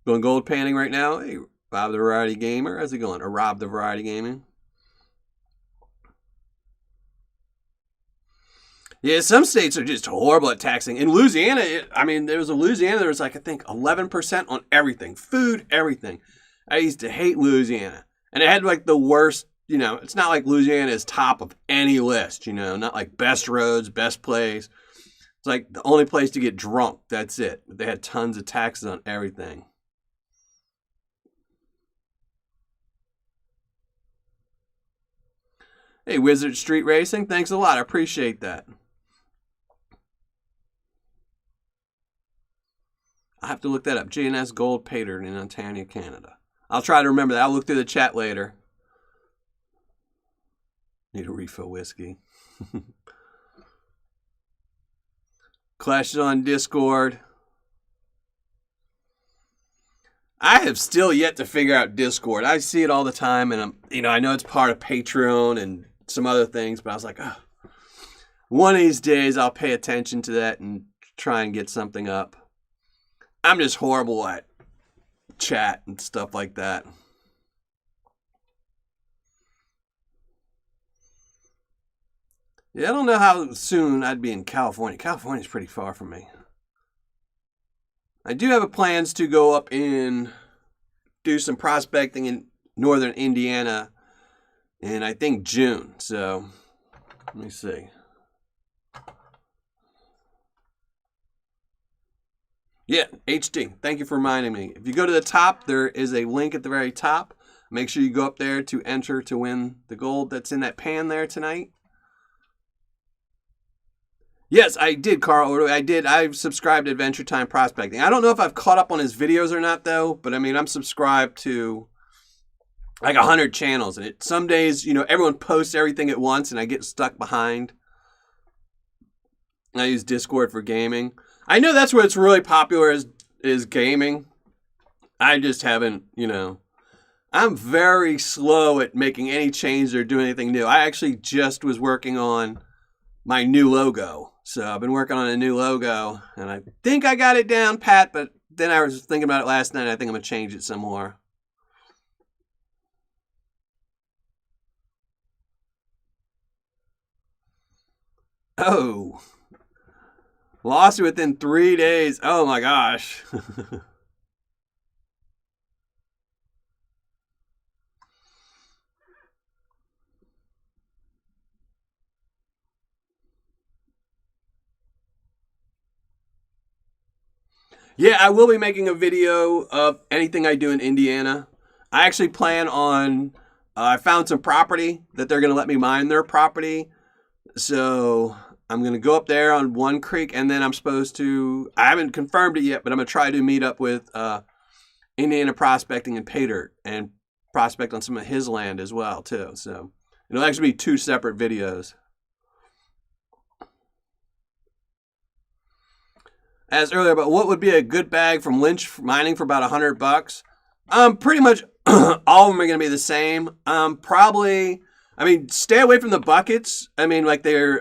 Going gold panning right now. Hey, Bob the Variety Gamer. How's it going? Or Rob the Variety Gaming. Yeah, some states are just horrible at taxing. In Louisiana, there was a Louisiana, there was like, I think, 11% on everything. Food, everything. I used to hate Louisiana. And it had like the worst, it's not like Louisiana is top of any list, not like best roads, best place. It's like the only place to get drunk. That's it. They had tons of taxes on everything. Hey, Wizard Street Racing, thanks a lot. I appreciate that. I have to look that up. G&S Gold Paydirt in Ontario, Canada. I'll try to remember that. I'll look through the chat later. Need a refill whiskey. Clashes on Discord. I have still yet to figure out Discord. I see it all the time, and I know it's part of Patreon and some other things, but I was like, oh, one of these days I'll pay attention to that and try and get something up. I'm just horrible at chat and stuff like that. Yeah, I don't know how soon I'd be in California. California's pretty far from me. I do have plans to go up and do some prospecting in northern Indiana in, I think, June. So, let me see. Yeah, HD. Thank you for reminding me. If you go to the top, there is a link at the very top. Make sure you go up there to enter to win the gold that's in that pan there tonight. Yes, I did, Carl. I did. I've subscribed to Adventure Time Prospecting. I don't know if I've caught up on his videos or not, though. But, I'm subscribed to like 100 channels. And some days, everyone posts everything at once, and I get stuck behind. I use Discord for gaming. I know that's where it's really popular is gaming. I just haven't, I'm very slow at making any change or doing anything new. I actually just was working on my new logo. So I've been working on a new logo, and I think I got it down pat, but then I was thinking about it last night. I think I'm going to change it some more. Oh. Lost it within 3 days. Oh my gosh. Yeah, I will be making a video of anything I do in Indiana. I actually plan on, I found some property that they're going to let me mine their property. So I'm going to go up there on one creek, and then I'm supposed to, I haven't confirmed it yet, but I'm going to try to meet up with Indiana Prospecting and Paydirt and prospect on some of his land as well, too. So it'll actually be 2 separate videos. As earlier, but what would be a good bag from Lynch Mining for about $100? Pretty much all of them are going to be the same. Probably, stay away from the buckets. Like their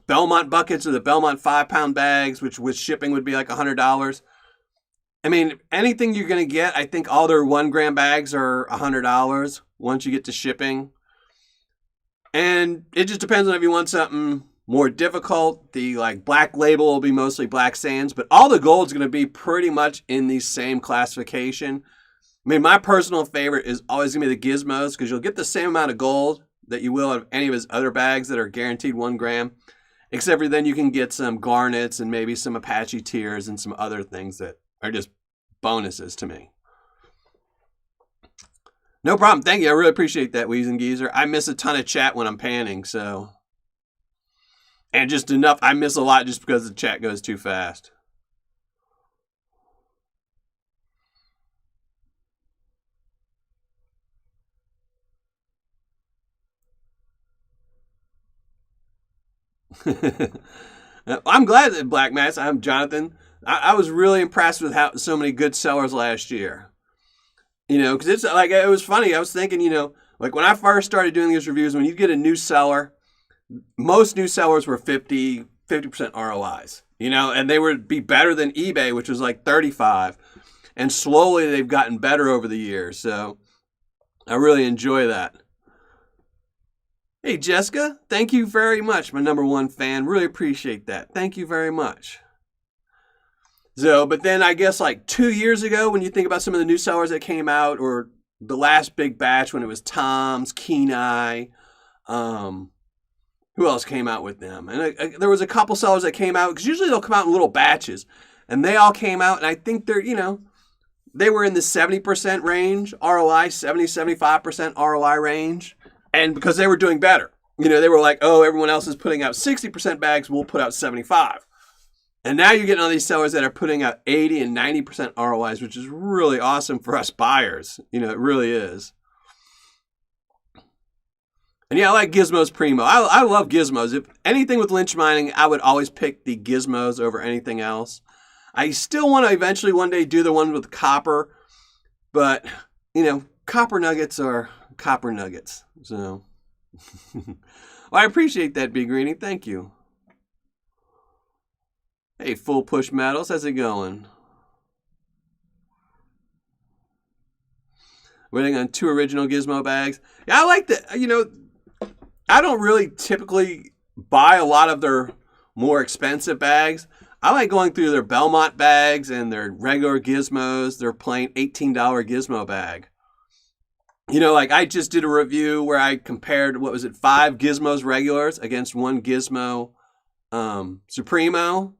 Belmont buckets or the Belmont 5-pound bags, which with shipping would be like $100. Anything you're going to get, I think all their 1-gram bags are $100 once you get to shipping. And it just depends on if you want something more difficult. The black label will be mostly black sands, but all the gold's going to be pretty much in the same classification. My personal favorite is always going to be the gizmos, because you'll get the same amount of gold that you will out of any of his other bags that are guaranteed 1 gram, except for then you can get some garnets and maybe some Apache tiers and some other things that are just bonuses to me. No problem. Thank you. I really appreciate that, Weezing Geezer. I miss a ton of chat when I'm panning, so. And just enough. I miss a lot just because the chat goes too fast. I'm glad that Black Mass. I'm Jonathan. I was really impressed with how so many good sellers last year. You know, because it's like, it was funny. I was thinking, you know, like when I first started doing these reviews, when you get a new seller, most new sellers were 50% ROIs, you know, and they would be better than eBay, which was like 35. And slowly they've gotten better over the years. So I really enjoy that. Hey, Jessica, thank you very much. My #1 fan. Really appreciate that. Thank you very much. So, but then I guess like 2 years ago, when you think about some of the new sellers that came out, or the last big batch when it was Tom's, Kenai, who else came out with them? And there was a couple sellers that came out, because usually they'll come out in little batches. And they all came out, and I think they're, you know, they were in the 70% range, ROI, 70-75% ROI range. And because they were doing better. You know, they were like, oh, everyone else is putting out 60% bags, we'll put out 75. And now you're getting all these sellers that are putting out 80 and 90% ROIs, which is really awesome for us buyers. You know, it really is. And yeah, I like Gizmos Primo. I love Gizmos. If anything with lynch mining, I would always pick the Gizmos over anything else. I still want to eventually one day do the one with copper. But, you know, copper nuggets are copper nuggets. So, well, I appreciate that, Big Greenie. Thank you. Hey, Full Push Metals, how's it going? Waiting on 2 original Gizmo bags. Yeah, I like that. You know, I don't really typically buy a lot of their more expensive bags. I like going through their Belmont bags and their regular Gizmos, their plain $18 Gizmo bag. You know, like I just did a review where I compared, 5 Gizmos regulars against 1 Gizmo Supremo.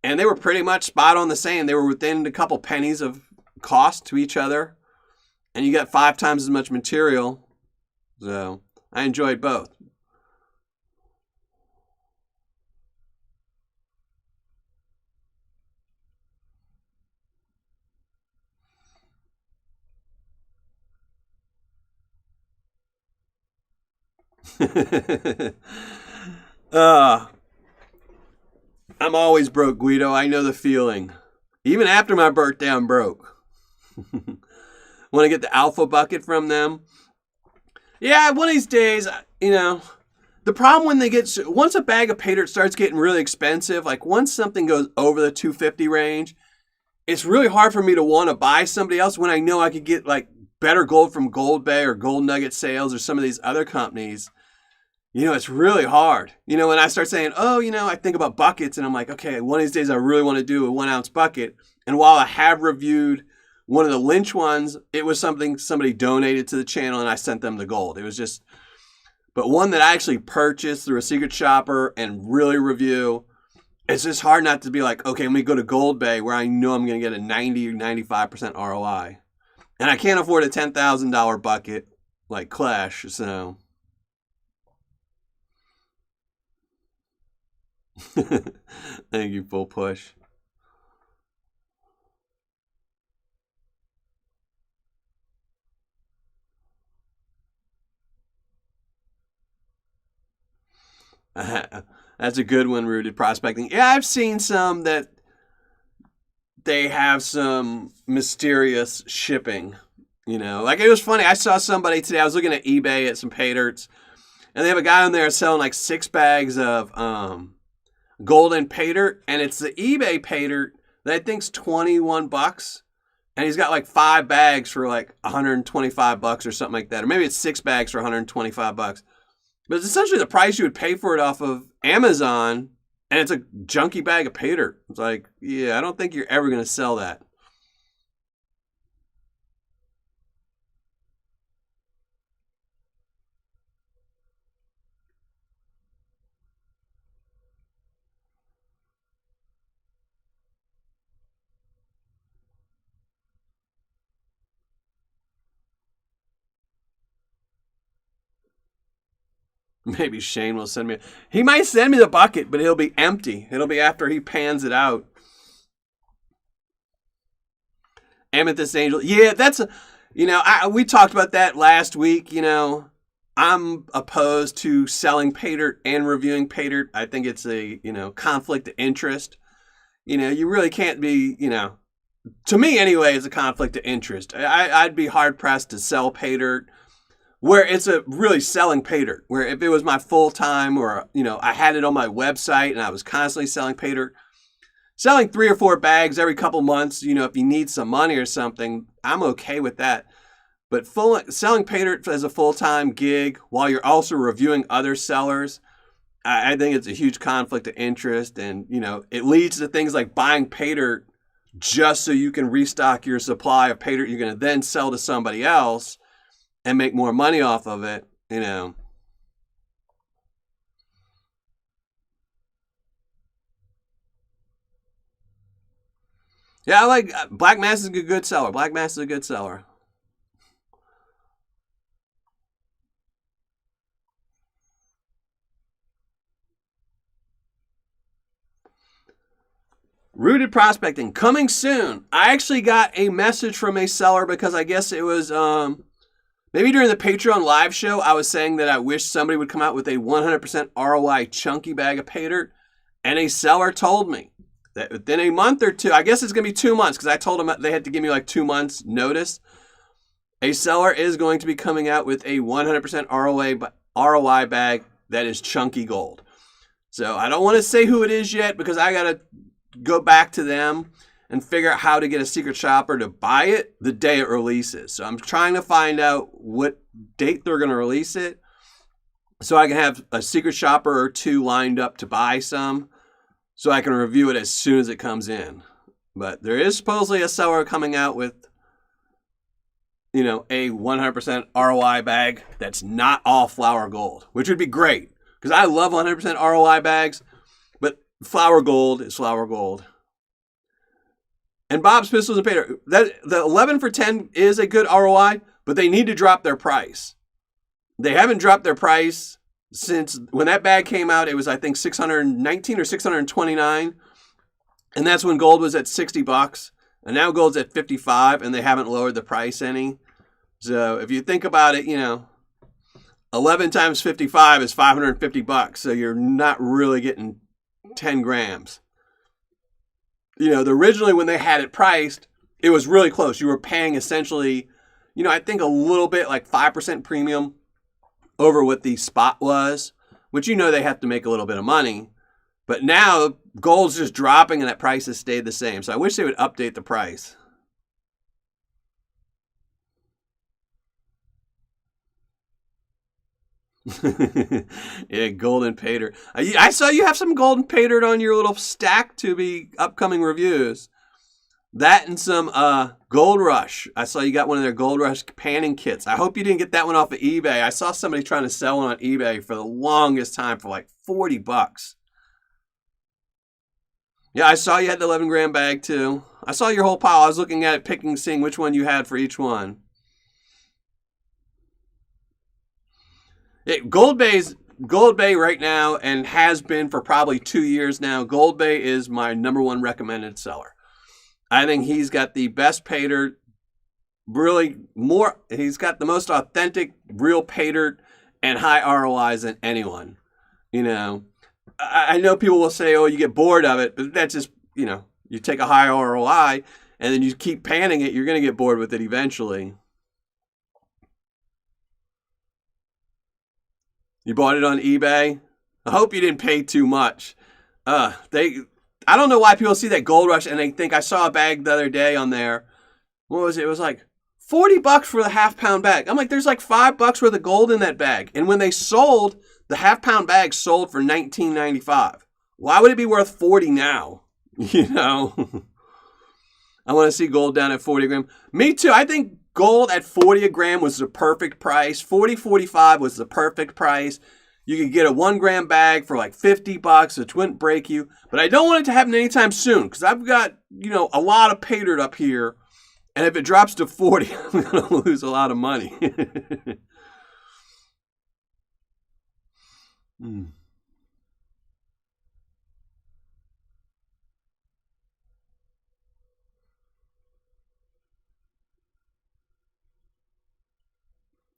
And they were pretty much spot on the same. They were within a couple pennies of cost to each other. And you got 5 times as much material. So I enjoyed both. I'm always broke, Guido. I know the feeling. Even after my birthday, I'm broke. Want to get the alpha bucket from them? Yeah, one of these days, you know, the problem when once a bag of Paydirt starts getting really expensive, like once something goes over the 250 range, it's really hard for me to want to buy somebody else when I know I could get like better gold from Gold Bay or Gold Nugget Sales or some of these other companies. You know, it's really hard. You know, when I start saying, oh, you know, I think about buckets and I'm like, okay, one of these days I really want to do a 1 ounce bucket. And while I have reviewed one of the Lynch ones, it was something somebody donated to the channel and I sent them the gold. It was just, but one that I actually purchased through a secret shopper and really review, it's just hard not to be like, okay, let me go to Gold Bay where I know I'm going to get a 90 or 95% ROI. And I can't afford a $10,000 bucket like Clash, so. Thank you, Full Push. That's a good one, Rooted Prospecting. Yeah, I've seen some that they have some mysterious shipping. You know, like it was funny. I saw somebody today. I was looking at eBay at some Paydirts, and they have a guy on there selling like 6 bags of golden Paydirt, and it's the eBay Paydirt that I think's $21, and he's got like 5 bags for like $125 or something like that, or maybe it's 6 bags for $125. But it's essentially the price you would pay for it off of Amazon, and it's a junky bag of Paydirt. It's like, yeah, I don't think you're ever going to sell that. Maybe Shane will send me. He might send me the bucket, but it'll be empty. It'll be after he pans it out. Amethyst Angel. Yeah, that's a, you know, we talked about that last week. You know, I'm opposed to selling Paydirt and reviewing Paydirt. I think it's a, you know, conflict of interest. You know, you really can't be, you know, to me anyway, is a conflict of interest. I'd be hard pressed to sell Paydirt where it's a really selling Paydirt. Where if it was my full time, or I had it on my website and I was constantly selling Paydirt, selling 3 or 4 bags every couple months, if you need some money or something, I'm okay with that. But selling Paydirt as a full time gig while you're also reviewing other sellers, I think it's a huge conflict of interest, and it leads to things like buying Paydirt just so you can restock your supply of Paydirt you're going to then sell to somebody else and make more money off of it. Yeah, I like Black Mass is a good seller. Black Mass is a good seller. Rooted prospecting coming soon. I actually got a message from a seller because I guess it was maybe during the Patreon live show, I was saying that I wish somebody would come out with a 100% ROI chunky bag of Paydirt, and a seller told me that within a month or two, I guess it's going to be 2 months because I told them they had to give me like 2 months notice. A seller is going to be coming out with a 100% ROI bag that is chunky gold. So I don't want to say who it is yet because I got to go back to them and figure out how to get a secret shopper to buy it the day it releases. So I'm trying to find out what date they're going to release it so I can have a secret shopper or 2 lined up to buy some so I can review it as soon as it comes in. But there is supposedly a seller coming out with, a 100% ROI bag that's not all flour gold, which would be great because I love 100% ROI bags, but flour gold is flour gold. And Bob's Pistols and Paydirt, the 11 for 10 is a good ROI, but they need to drop their price. They haven't dropped their price since when that bag came out. It was, I think, $619 or $629, and that's when gold was at $60, and now gold's at $55, and they haven't lowered the price any. So if you think about it, 11 times 55 is $550, so you're not really getting 10 grams. Originally when they had it priced, it was really close. You were paying essentially, I think a little bit like 5% premium over what the spot was, which they have to make a little bit of money. But now gold's just dropping and that price has stayed the same. So I wish they would update the price. Yeah, golden Paydirt. I saw you have some golden Paydirt on your little stack to be upcoming reviews. That and some Gold Rush. I saw you got one of their Gold Rush panning kits. I hope you didn't get that one off of eBay. I saw somebody trying to sell one on eBay for the longest time for like $40. Yeah, I saw you had the 11 gram bag too. I saw your whole pile. I was looking at it, seeing which one you had for each one. Gold Bay right now, and has been for probably 2 years now. Gold Bay is my number 1 recommended seller. I think he's got the best Paydirt, he's got the most authentic, real Paydirt and high ROIs than anyone. I know people will say, oh, you get bored of it, but that's just, you take a high ROI and then you keep panning it, you're going to get bored with it eventually. You bought it on eBay? I hope you didn't pay too much. I don't know why people see that Gold Rush and they think, I saw a bag the other day on there. What was it? It was like $40 for the half-pound bag. I'm like, there's like $5 worth of gold in that bag. And when they sold, the half-pound bag sold for $19.95. Why would it be worth $40 now? I want to see gold down at 40 gram. Me too. I think gold at 40 a gram was the perfect price. 45 was the perfect price. You could get a 1 gram bag for like $50, which wouldn't break you. But I don't want it to happen anytime soon because I've got, a lot of Paydirt up here. And if it drops to 40, I'm going to lose a lot of money.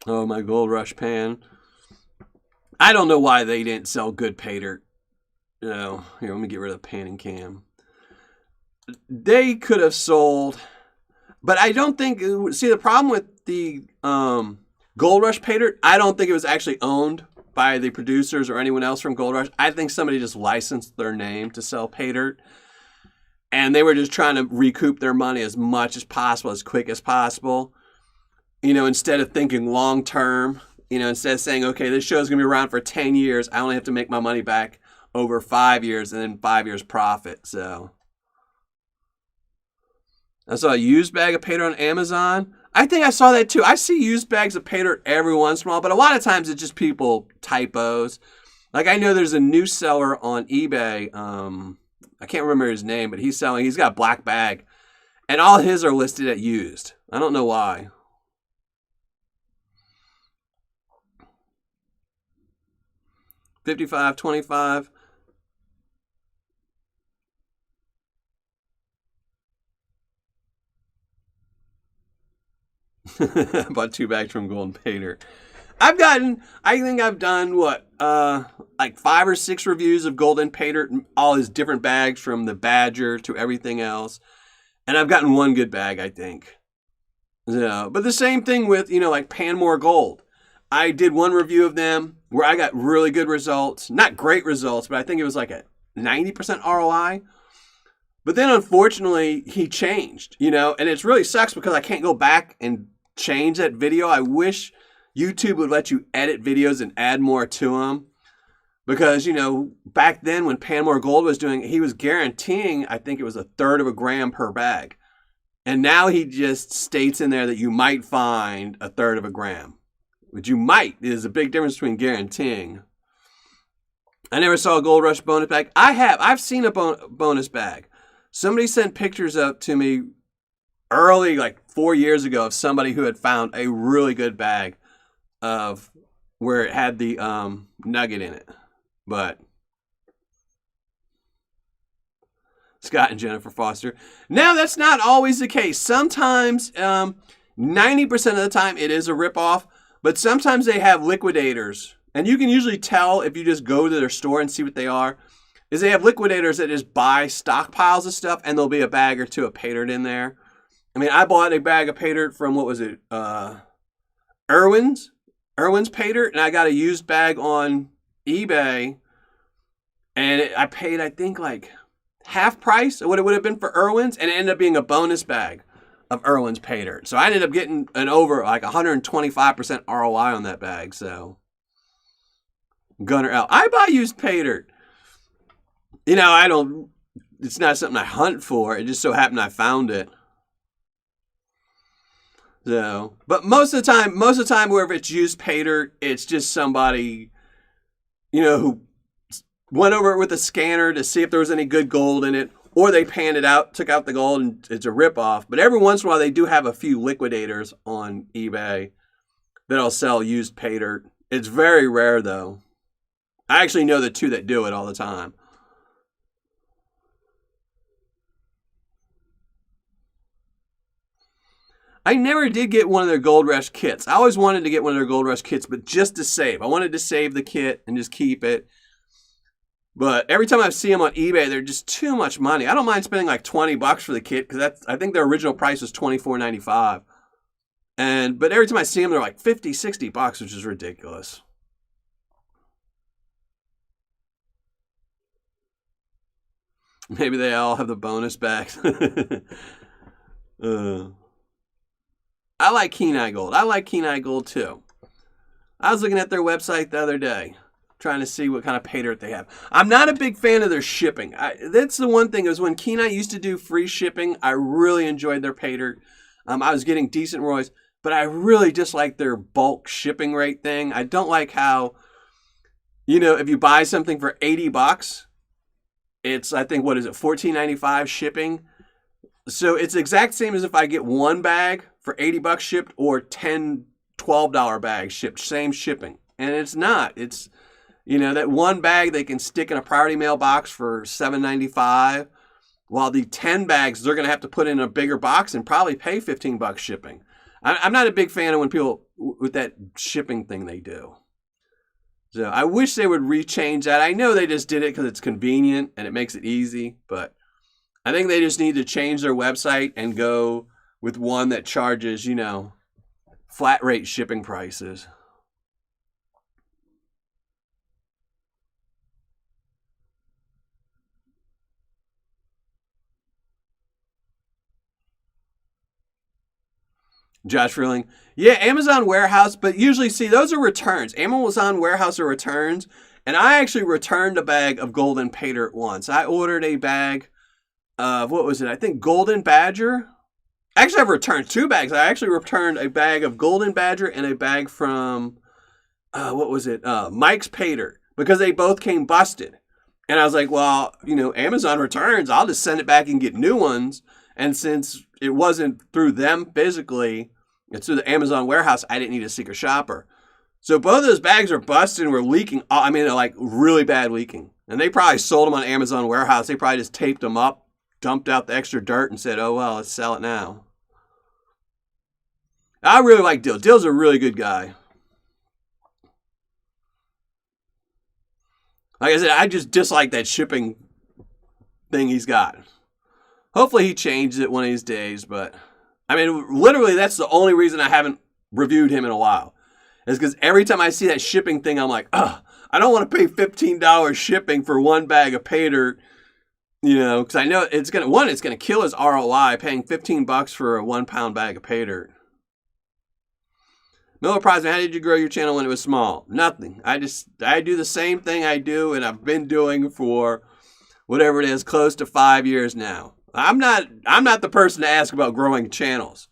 Oh, my Gold Rush pan. I don't know why they didn't sell good Paydirt. Here, let me get rid of the panning cam. they could have sold, but I don't think, see, the problem with the Gold Rush Paydirt, I don't think it was actually owned by the producers or anyone else from Gold Rush. I think somebody just licensed their name to sell Paydirt, and they were just trying to recoup their money as much as possible, as quick as possible. Instead of thinking long term, instead of saying, okay, this show's going to be around for 10 years, I only have to make my money back over 5 years and then 5 years profit. So I saw a used bag of Paydirt on Amazon. I think I saw that too. I see used bags of Paydirt every once in a while, but a lot of times it's just people typos. Like I know there's a new seller on eBay. I can't remember his name, but he's got a black bag, and all his are listed at used. I don't know why. $55.25. I bought 2 bags from Golden Paydirt. I think I've done like 5 or 6 reviews of Golden Paydirt, all his different bags from the Badger to everything else. And I've gotten one good bag, I think. So, but the same thing with, like Panmore Gold. I did one review of them where I got really good results. Not great results, but I think it was like a 90% ROI. But then unfortunately, he changed, and it really sucks because I can't go back and change that video. I wish YouTube would let you edit videos and add more to them. Because, back then when Panmore Gold was doing it, he was guaranteeing, I think it was 1/3 of a gram per bag. And now he just states in there that you might find 1/3 of a gram. But you might. There's a big difference between guaranteeing. I never saw a Gold Rush bonus bag. I've seen a bonus bag. Somebody sent pictures up to me early, like 4 years ago, of somebody who had found a really good bag of where it had the nugget in it. But Scott and Jennifer Foster. Now, that's not always the case. Sometimes, 90% of the time, it is a ripoff. But sometimes they have liquidators. And you can usually tell if you just go to their store and see what they are. Is they have liquidators that just buy stockpiles of stuff, and there'll be a bag or two of Paydirt in there. I mean, I bought a bag of Paydirt from, what was it? Irwin's Paydirt. And I got a used bag on eBay. And I paid, I think, like half price of what it would have been for Irwin's. And it ended up being a bonus bag of Irwin's Paydirt. So I ended up getting an over like 125% ROI on that bag. So Gunner L. I buy used Paydirt. It's not something I hunt for. It just so happened I found it. So, but most of the time, wherever it's used Paydirt, it's just somebody, who went over it with a scanner to see if there was any good gold in it. Or they panned it out, took out the gold, and it's a ripoff. But every once in a while, they do have a few liquidators on eBay that'll sell used Paydirt. It's very rare, though. I actually know the 2 that do it all the time. I never did get one of their Gold Rush kits. I always wanted to get one of their Gold Rush kits, but just to save. I wanted to save the kit and just keep it. But every time I see them on eBay, they're just too much money. I don't mind spending like $20 for the kit because I think their original price was $24.95. But every time I see them, they're like $50, $60, which is ridiculous. Maybe they all have the bonus bags. I like Kenai Gold. I like Kenai Gold too. I was looking at their website the other day, trying to see what kind of Paydirt they have. I'm not a big fan of their shipping. That's the one thing, is when Kenai used to do free shipping, I really enjoyed their Paydirt. I was getting decent ROIs, but I really dislike their bulk shipping rate thing. I don't like how, if you buy something for $80, it's, I think, what is it, $14.95 shipping? So it's the exact same as if I get one bag for $80 shipped or 10 $12 bags shipped, same shipping. And it's not. It's, that one bag they can stick in a priority mail box for $7.95, while the 10 bags they're going to have to put in a bigger box and probably pay $15 shipping. I'm not a big fan of when people, with that shipping thing they do. So I wish they would rechange that. I know they just did it because it's convenient and it makes it easy, but I think they just need to change their website and go with one that charges, you know, flat rate shipping prices. Josh Freeling. Yeah, Amazon Warehouse, but usually, see, those are returns. Amazon Warehouse are returns, and I actually returned a bag of Golden Paydirt once. I ordered a bag of, what was it? I think Golden Badger. Actually, I've returned 2 bags. I actually returned a bag of Golden Badger and a bag from, what was it? Mike's Paydirt, because they both came busted. And I was like, well, you know, Amazon returns, I'll just send it back and get new ones. And since it wasn't through them physically, it's through the Amazon warehouse, I didn't need a secret shopper. So both of those bags are busted and were leaking. I mean, they're like really bad leaking. And they probably sold them on Amazon warehouse. They probably just taped them up, dumped out the extra dirt, and said, oh, well, let's sell it now. I really like Dill. Dill's a really good guy. Like I said, I just dislike that shipping thing he's got. Hopefully he changes it one of these days, but I mean, literally, that's the only reason I haven't reviewed him in a while. Is because every time I see that shipping thing, I'm like, ugh, I don't want to pay $15 shipping for one bag of Paydirt, you know, because I know it's gonna kill his ROI paying $15 for a 1 pound bag of Paydirt. Miller Prize, how did you grow your channel when it was small? Nothing. I do the same thing I do, and I've been doing for whatever it is, close to 5 years now. I'm not the person to ask about growing channels.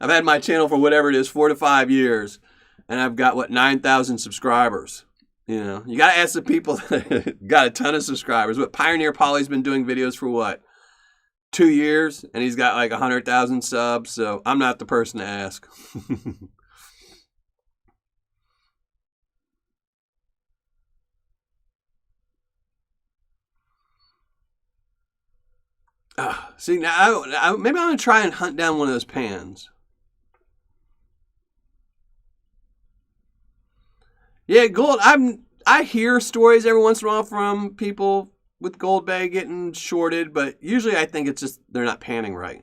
I've had my channel for whatever it is, 4 to 5 years, and I've got 9,000 subscribers. You know, you got to ask the people that got a ton of subscribers. But Pioneer Polly's been doing videos for 2 years, and he's got 100,000 subs. So I'm not the person to ask. See, now maybe I'm going to try and hunt down one of those pans. Yeah, gold. I hear stories every once in a while from people with Gold Bay getting shorted, but usually I think it's just they're not panning right.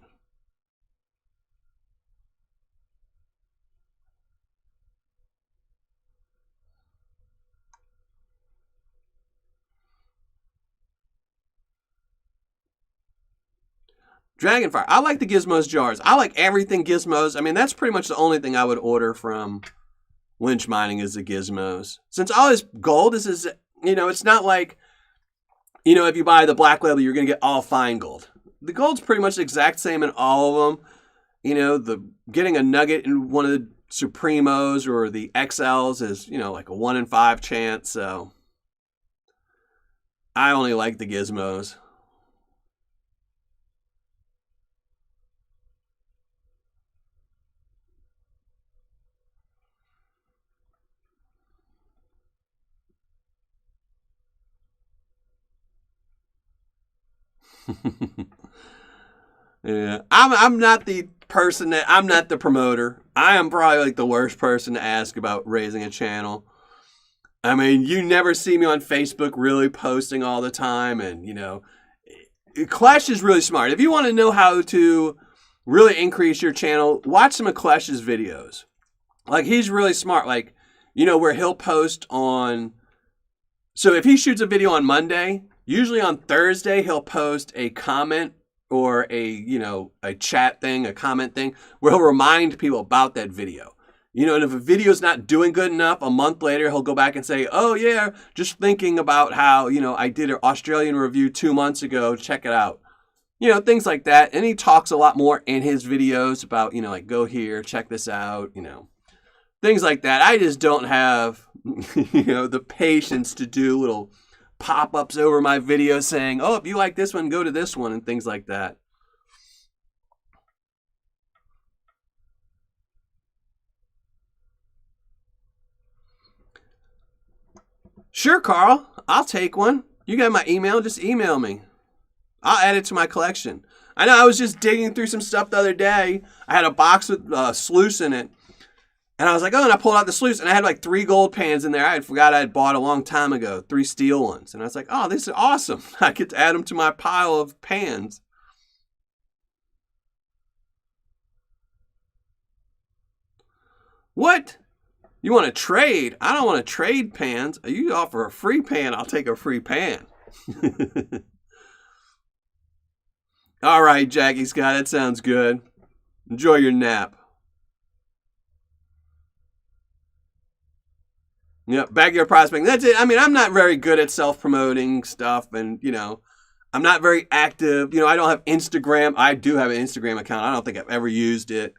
Dragonfire. I like the Gizmos jars. I like everything Gizmos. I mean, that's pretty much the only thing I would order from Lynch Mining is the Gizmos. Since all this gold is, you know, it's not like, you know, if you buy the black label, you're going to get all fine gold. The gold's pretty much the exact same in all of them. You know, getting a nugget in one of the Supremos or the XLs is, you know, like a 1 in 5 chance. So I only like the Gizmos. Yeah, I'm not the person I'm not the promoter. I am probably the worst person to ask about raising a channel. I mean, you never see me on Facebook really posting all the time, and you know, Clash is really smart. If you want to know how to really increase your channel, watch some of Clash's videos. He's really smart. You know, where he'll post on. So if he shoots a video on Monday, usually on Thursday he'll post a comment or a chat thing, a comment thing, where he'll remind people about that video. You know, and if a video's not doing good enough, a month later he'll go back and say, oh yeah, just thinking about how, you know, I did an Australian review 2 months ago, check it out. You know, things like that. And he talks a lot more in his videos about, you know, go here, check this out, you know, things like that. I just don't have, you know, the patience to do little pop-ups over my video saying, oh, if you like this one, go to this one, and things like that. Sure, Carl. I'll take one. You got my email? Just email me. I'll add it to my collection. I know I was just digging through some stuff the other day. I had a box with sluice in it. And I was like, oh, and I pulled out the sluice, and I had 3 gold pans in there. I forgot I had bought a long time ago, 3 steel ones. And I was like, oh, this is awesome. I get to add them to my pile of pans. What? You want to trade? I don't want to trade pans. You offer a free pan, I'll take a free pan. All right, Jackie Scott, that sounds good. Enjoy your nap. Yep, backyard prospecting. That's it. I mean, I'm not very good at self-promoting stuff, and, I'm not very active. I don't have Instagram. I do have an Instagram account. I don't think I've ever used it.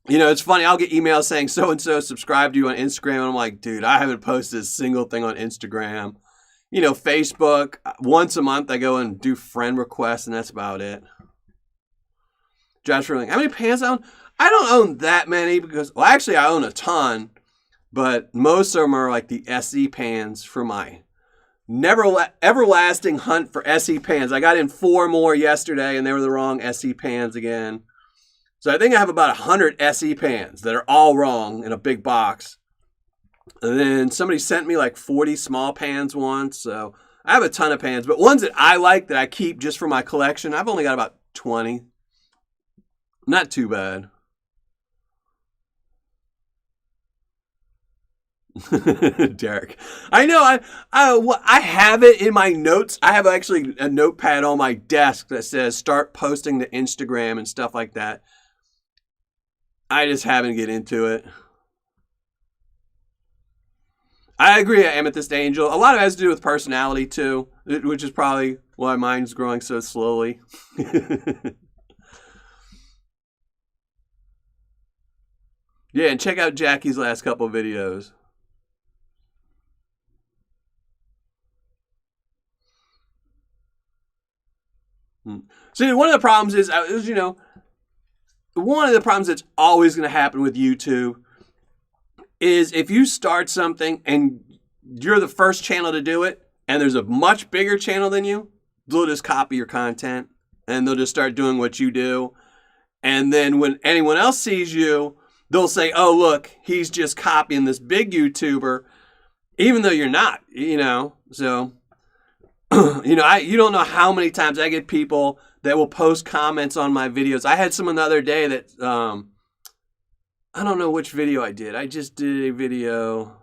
It's funny. I'll get emails saying so-and-so subscribed to you on Instagram, and I'm like, dude, I haven't posted a single thing on Instagram. Facebook, once a month I go and do friend requests, and that's about it. Josh Sterling, how many pants I own? I don't own that many because, well, actually I own a ton, but most of them are like the SE pans for my everlasting hunt for SE pans. I got in 4 more yesterday, and they were the wrong SE pans again. So I think I have about 100 SE pans that are all wrong in a big box. And then somebody sent me like 40 small pans once. So I have a ton of pans, but ones that I like that I keep just for my collection, I've only got about 20. Not too bad. Derek, I know. I have it in my notes. I have actually a notepad on my desk that says start posting to Instagram and stuff like that. I just haven't get into it. I agree, Amethyst Angel. A lot of it has to do with personality too, which is probably why mine's growing so slowly. Yeah, and check out Jackie's last couple videos. See, one of the problems is, one of the problems that's always going to happen with YouTube is if you start something and you're the first channel to do it, and there's a much bigger channel than you, they'll just copy your content, and they'll just start doing what you do. And then when anyone else sees you, they'll say, oh, look, he's just copying this big YouTuber, even though you're not, So, you don't know how many times I get people that will post comments on my videos. I had someone the other day that, I don't know which video I did. I just did a video.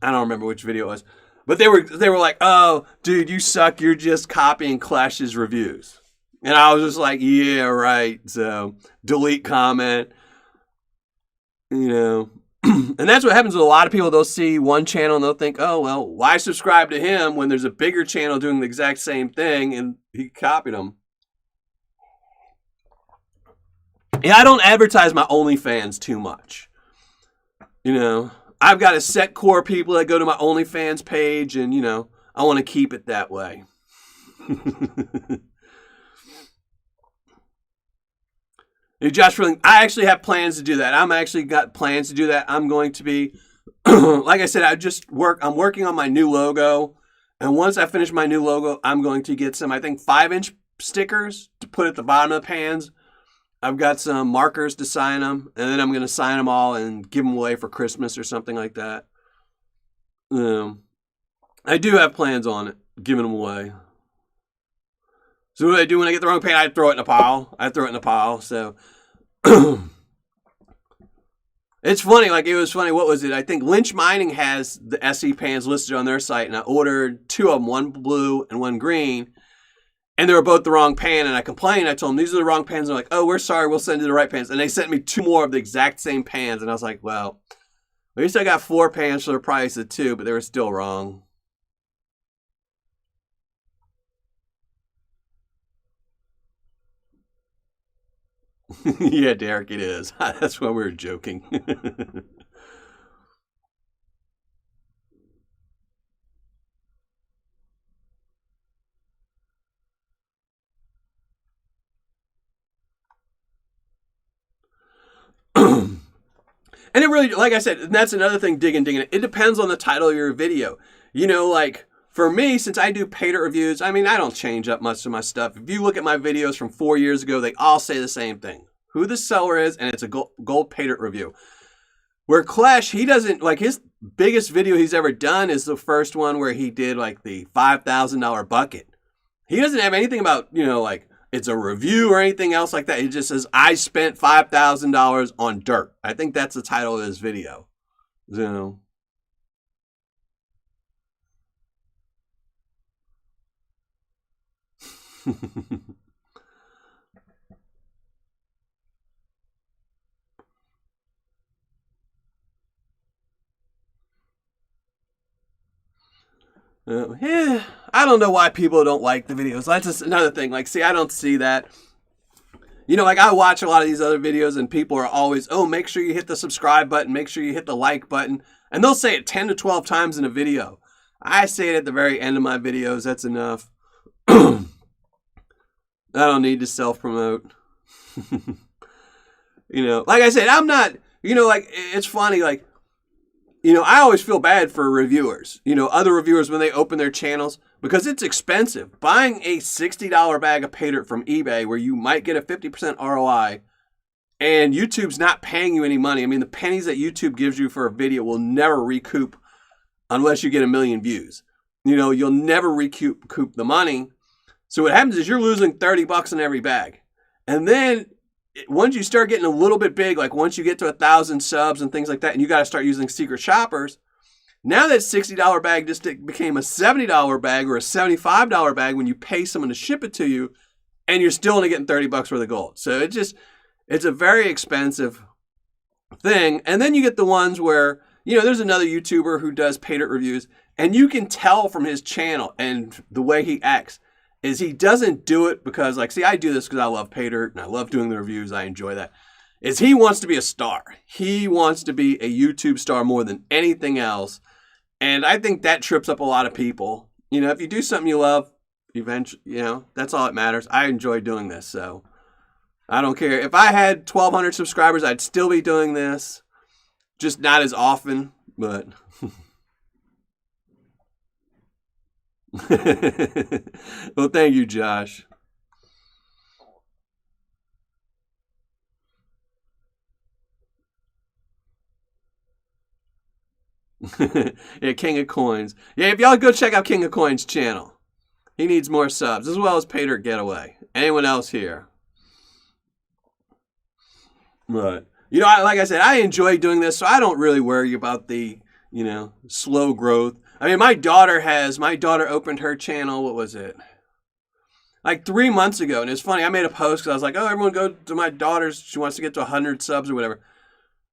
I don't remember which video it was. But they were like, oh, dude, you suck. You're just copying Clash's reviews. And I was just like, yeah, right. So delete comment. And that's what happens with a lot of people. They'll see one channel and they'll think, oh, well, why subscribe to him when there's a bigger channel doing the exact same thing and he copied them? Yeah, I don't advertise my OnlyFans too much. I've got a set core of people that go to my OnlyFans page, and, I want to keep it that way. Hey, Josh, I actually have plans to do that. I'm actually got plans to do that. I'm going to be, like I said, I'm working on my new logo. And once I finish my new logo, I'm going to get some, I think, 5-inch stickers to put at the bottom of the pans. I've got some markers to sign them, and then I'm going to sign them all and give them away for Christmas or something like that. I do have plans on it, giving them away. So what do I do when I get the wrong pan? I throw it in a pile. So it's funny. Like, it was funny. What was it? I think Lynch Mining has the SE pans listed on their site, and I ordered 2 of them, one blue and one green. And they were both the wrong pan, and I complained. I told them, these are the wrong pans. They're like, oh, we're sorry, we'll send you the right pans. And they sent me 2 more of the exact same pans. And I was like, well, at least I got 4 pans for the price of 2, but they were still wrong. Yeah, Derek, it is. That's why we were joking. And it really, like I said, that's another thing, digging it. It depends on the title of your video. Like, for me, since I do Paydirt reviews, I don't change up much of my stuff. If you look at my videos from 4 years ago, they all say the same thing. Who the seller is, and it's a gold Paydirt review. Where Clash, he doesn't, like, his biggest video he's ever done is the first one where he did, like, the $5,000 bucket. He doesn't have anything about, like, it's a review or anything else like that. It just says, I spent $5,000 on dirt. I think that's the title of this video. So, yeah, I don't know why people don't like the videos. That's just another thing. Like, see, I don't see that. You know, like I watch a lot of these other videos and people are always, oh, make sure you hit the subscribe button, make sure you hit the like button. And they'll say it 10 to 12 times in a video. I say it at the very end of my videos. That's enough. I don't need to self-promote. You know, like I said, I'm not, you know, like, it's funny, like, you know, I always feel bad for reviewers, you know, other reviewers when they open their channels, because it's expensive. Buying a $60 bag of Paydirt from eBay where you might get a 50% ROI and YouTube's not paying you any money. I mean, the pennies that YouTube gives you for a video will never recoup unless you get 1 million views. You know, you'll never recoup the money. So what happens is you're losing $30 in every bag. And then once you start getting a little bit big, like once you get to 1,000 subs and things like that, and you got to start using secret shoppers, now that $60 bag just became a $70 bag or a $75 bag when you pay someone to ship it to you, and you're still only getting $30 worth of gold. So it's a very expensive thing. And then you get the ones where, you know, there's another YouTuber who does Paydirt reviews, and you can tell from his channel and the way he acts is he doesn't do it because, like, see, I do this because I love Paydirt and I love doing the reviews. I enjoy that. Is he wants to be a star. He wants to be a YouTube star more than anything else. And I think that trips up a lot of people. You know, if you do something you love, eventually, you know, that's all that matters. I enjoy doing this, so I don't care. If I had 1,200 subscribers, I'd still be doing this. Just not as often, but... Well, thank you, Josh. Yeah, King of Coins. Yeah, if y'all go check out King of Coins' channel. He needs more subs, as well as Paydirt Getaway. Anyone else here? But, you know, like I said, I enjoy doing this, so I don't really worry about the, you know, slow growth. I mean, my daughter opened her channel, what was it? Like 3 months ago. And it's funny, I made a post because I was like, oh, everyone go to my daughter's. She wants to get to 100 subs or whatever.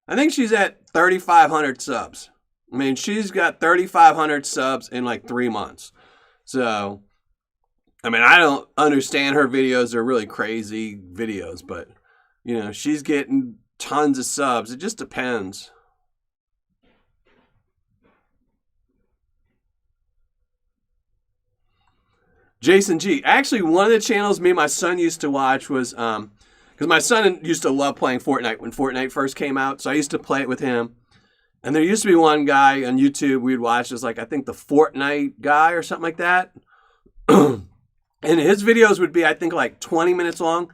I think she's at 3,500 subs. I mean, she's got 3,500 subs in like 3 months. So, I mean, I don't understand her videos. They're really crazy videos. But, you know, she's getting tons of subs. It just depends. Jason G. Actually, one of the channels me and my son used to watch was, because my son used to love playing Fortnite when Fortnite first came out. So I used to play it with him. And there used to be one guy on YouTube we'd watch. It was like, I think the Fortnite guy or something like that. And his videos would be, I think, like 20 minutes long.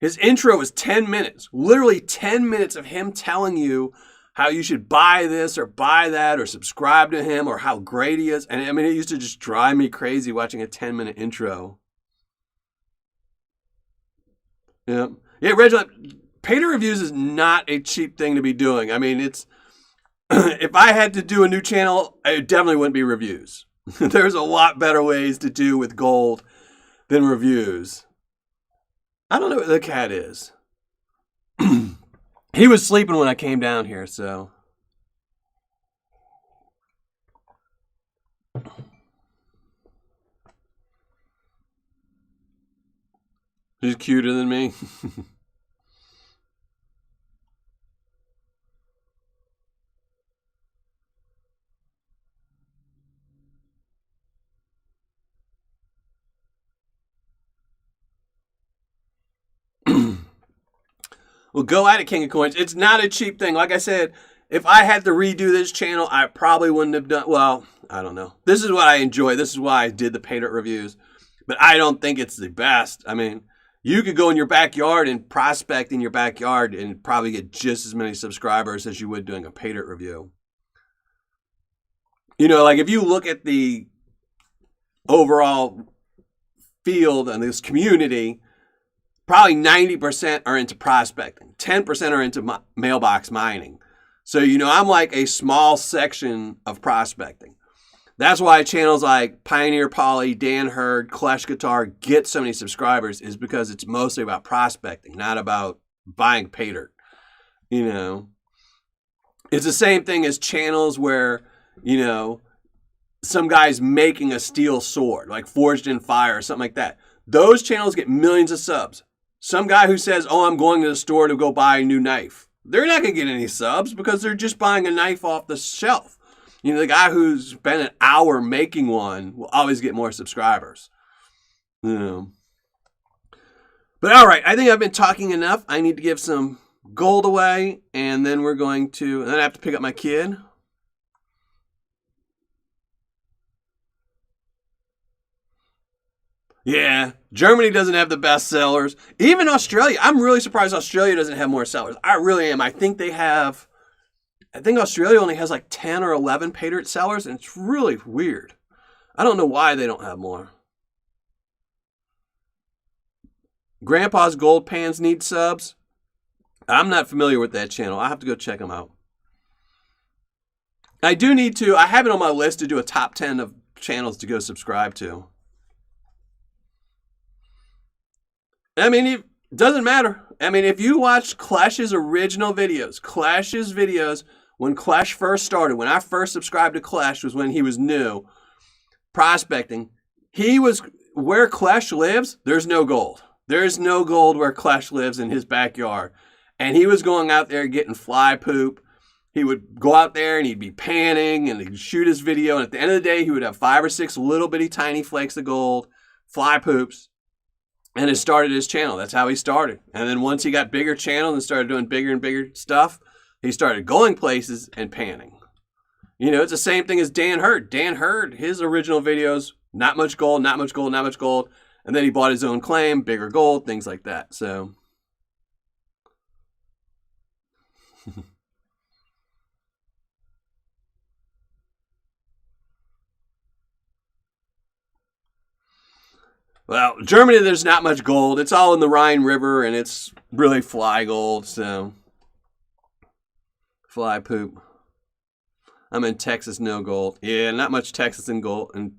His intro was 10 minutes. Literally 10 minutes of him telling you how you should buy this or buy that or subscribe to him or how great he is. And I mean, it used to just drive me crazy watching a 10-minute intro. Yeah. Yeah, Reginald, Paydirt reviews is not a cheap thing to be doing. I mean, it's, if I had to do a new channel, it definitely wouldn't be reviews. There's a lot better ways to do with gold than reviews. I don't know what the cat is. He was sleeping when I came down here, so. He's cuter than me. Well, go at it, King of Coins. It's not a cheap thing. Like I said, if I had to redo this channel, I probably wouldn't have done, well, I don't know. This is what I enjoy. This is why I did the Paydirt reviews. But I don't think it's the best. I mean, you could go in your backyard and prospect in your backyard and probably get just as many subscribers as you would doing a Paydirt review. You know, like if you look at the overall field and this community, probably 90% are into prospecting. 10% are into mailbox mining. So, I'm like a small section of prospecting. That's why channels like Pioneer Poly, Dan Hurd, Clash Guitar get so many subscribers, is because it's mostly about prospecting, not about buying Paydirt. It's the same thing as channels where, some guy's making a steel sword, like Forged in Fire or something like that. Those channels get millions of subs. Some guy who says, oh, I'm going to the store to go buy a new knife. They're not going to get any subs because they're just buying a knife off the shelf. The guy who's spent an hour making one will always get more subscribers. But all right, I think I've been talking enough. I need to give some gold away, and then and then I have to pick up my kid. Yeah, Germany doesn't have the best sellers. Even Australia. I'm really surprised Australia doesn't have more sellers. I really am. I think Australia only has like 10 or 11 Paydirt sellers, and it's really weird. I don't know why they don't have more. Grandpa's Gold Pans need subs. I'm not familiar with that channel. I have to go check them out. I have it on my list to do a top 10 of channels to go subscribe to. It doesn't matter. If you watch Clash's original videos, when Clash first started, when I first subscribed to Clash was when he was new, prospecting, where Clash lives, there's no gold. There's no gold where Clash lives in his backyard. And he was going out there getting fly poop. He would go out there and he'd be panning and he'd shoot his video. And at the end of the day, he would have 5 or 6 little bitty tiny flakes of gold, fly poops. And it started his channel. That's how he started. And then once he got bigger channel and started doing bigger and bigger stuff, he started going places and panning. It's the same thing as Dan Hurd. Dan Hurd, his original videos, not much gold, not much gold, not much gold. And then he bought his own claim, bigger gold, things like that. So, well, Germany, there's not much gold. It's all in the Rhine River, and it's really fly gold, so fly poop. I'm in Texas, no gold. Yeah, not much Texas in gold, and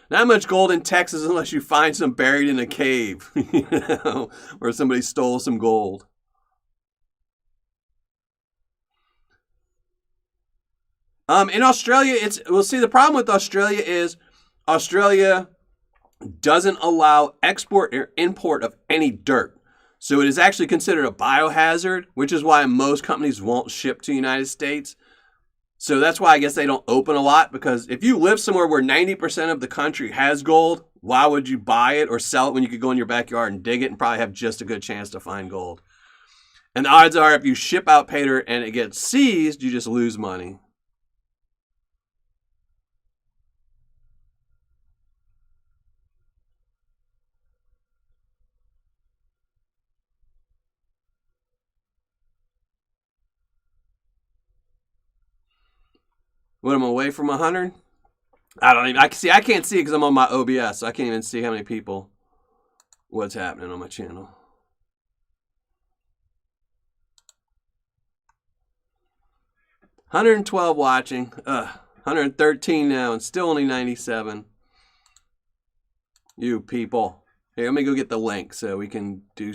not much gold in Texas unless you find some buried in a cave, where somebody stole some gold. In Australia, the problem with Australia is Australia doesn't allow export or import of any dirt. So it is actually considered a biohazard, which is why most companies won't ship to the United States. So that's why I guess they don't open a lot, because if you live somewhere where 90% of the country has gold, why would you buy it or sell it when you could go in your backyard and dig it and probably have just a good chance to find gold? And the odds are if you ship out Paydirt and it gets seized, you just lose money. What, I'm away from 100? I can't see it because I'm on my OBS, so I can't even see how many people, what's happening on my channel. $112 watching, 113 now, and still only 97. You people. Here, let me go get the link so we can do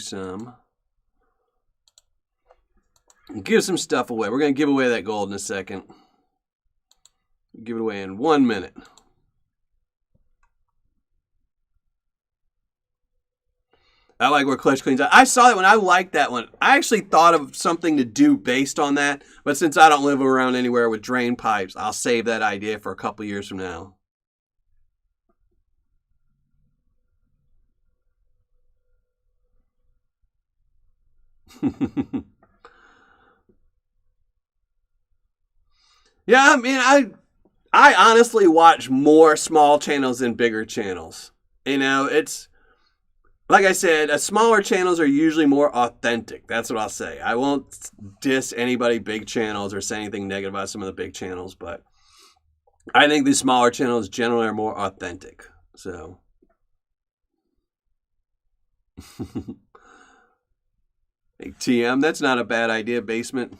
give some stuff away. We're going to give away that gold in a second. Give it away in 1 minute. I like where Clutch cleans out. I saw that one. I liked that one. I actually thought of something to do based on that. But since I don't live around anywhere with drain pipes, I'll save that idea for a couple years from now. Yeah, I honestly watch more small channels than bigger channels. It's like I said, smaller channels are usually more authentic. That's what I'll say. I won't diss anybody big channels or say anything negative about some of the big channels, but I think these smaller channels generally are more authentic. So Hey, TM, that's not a bad idea, basement.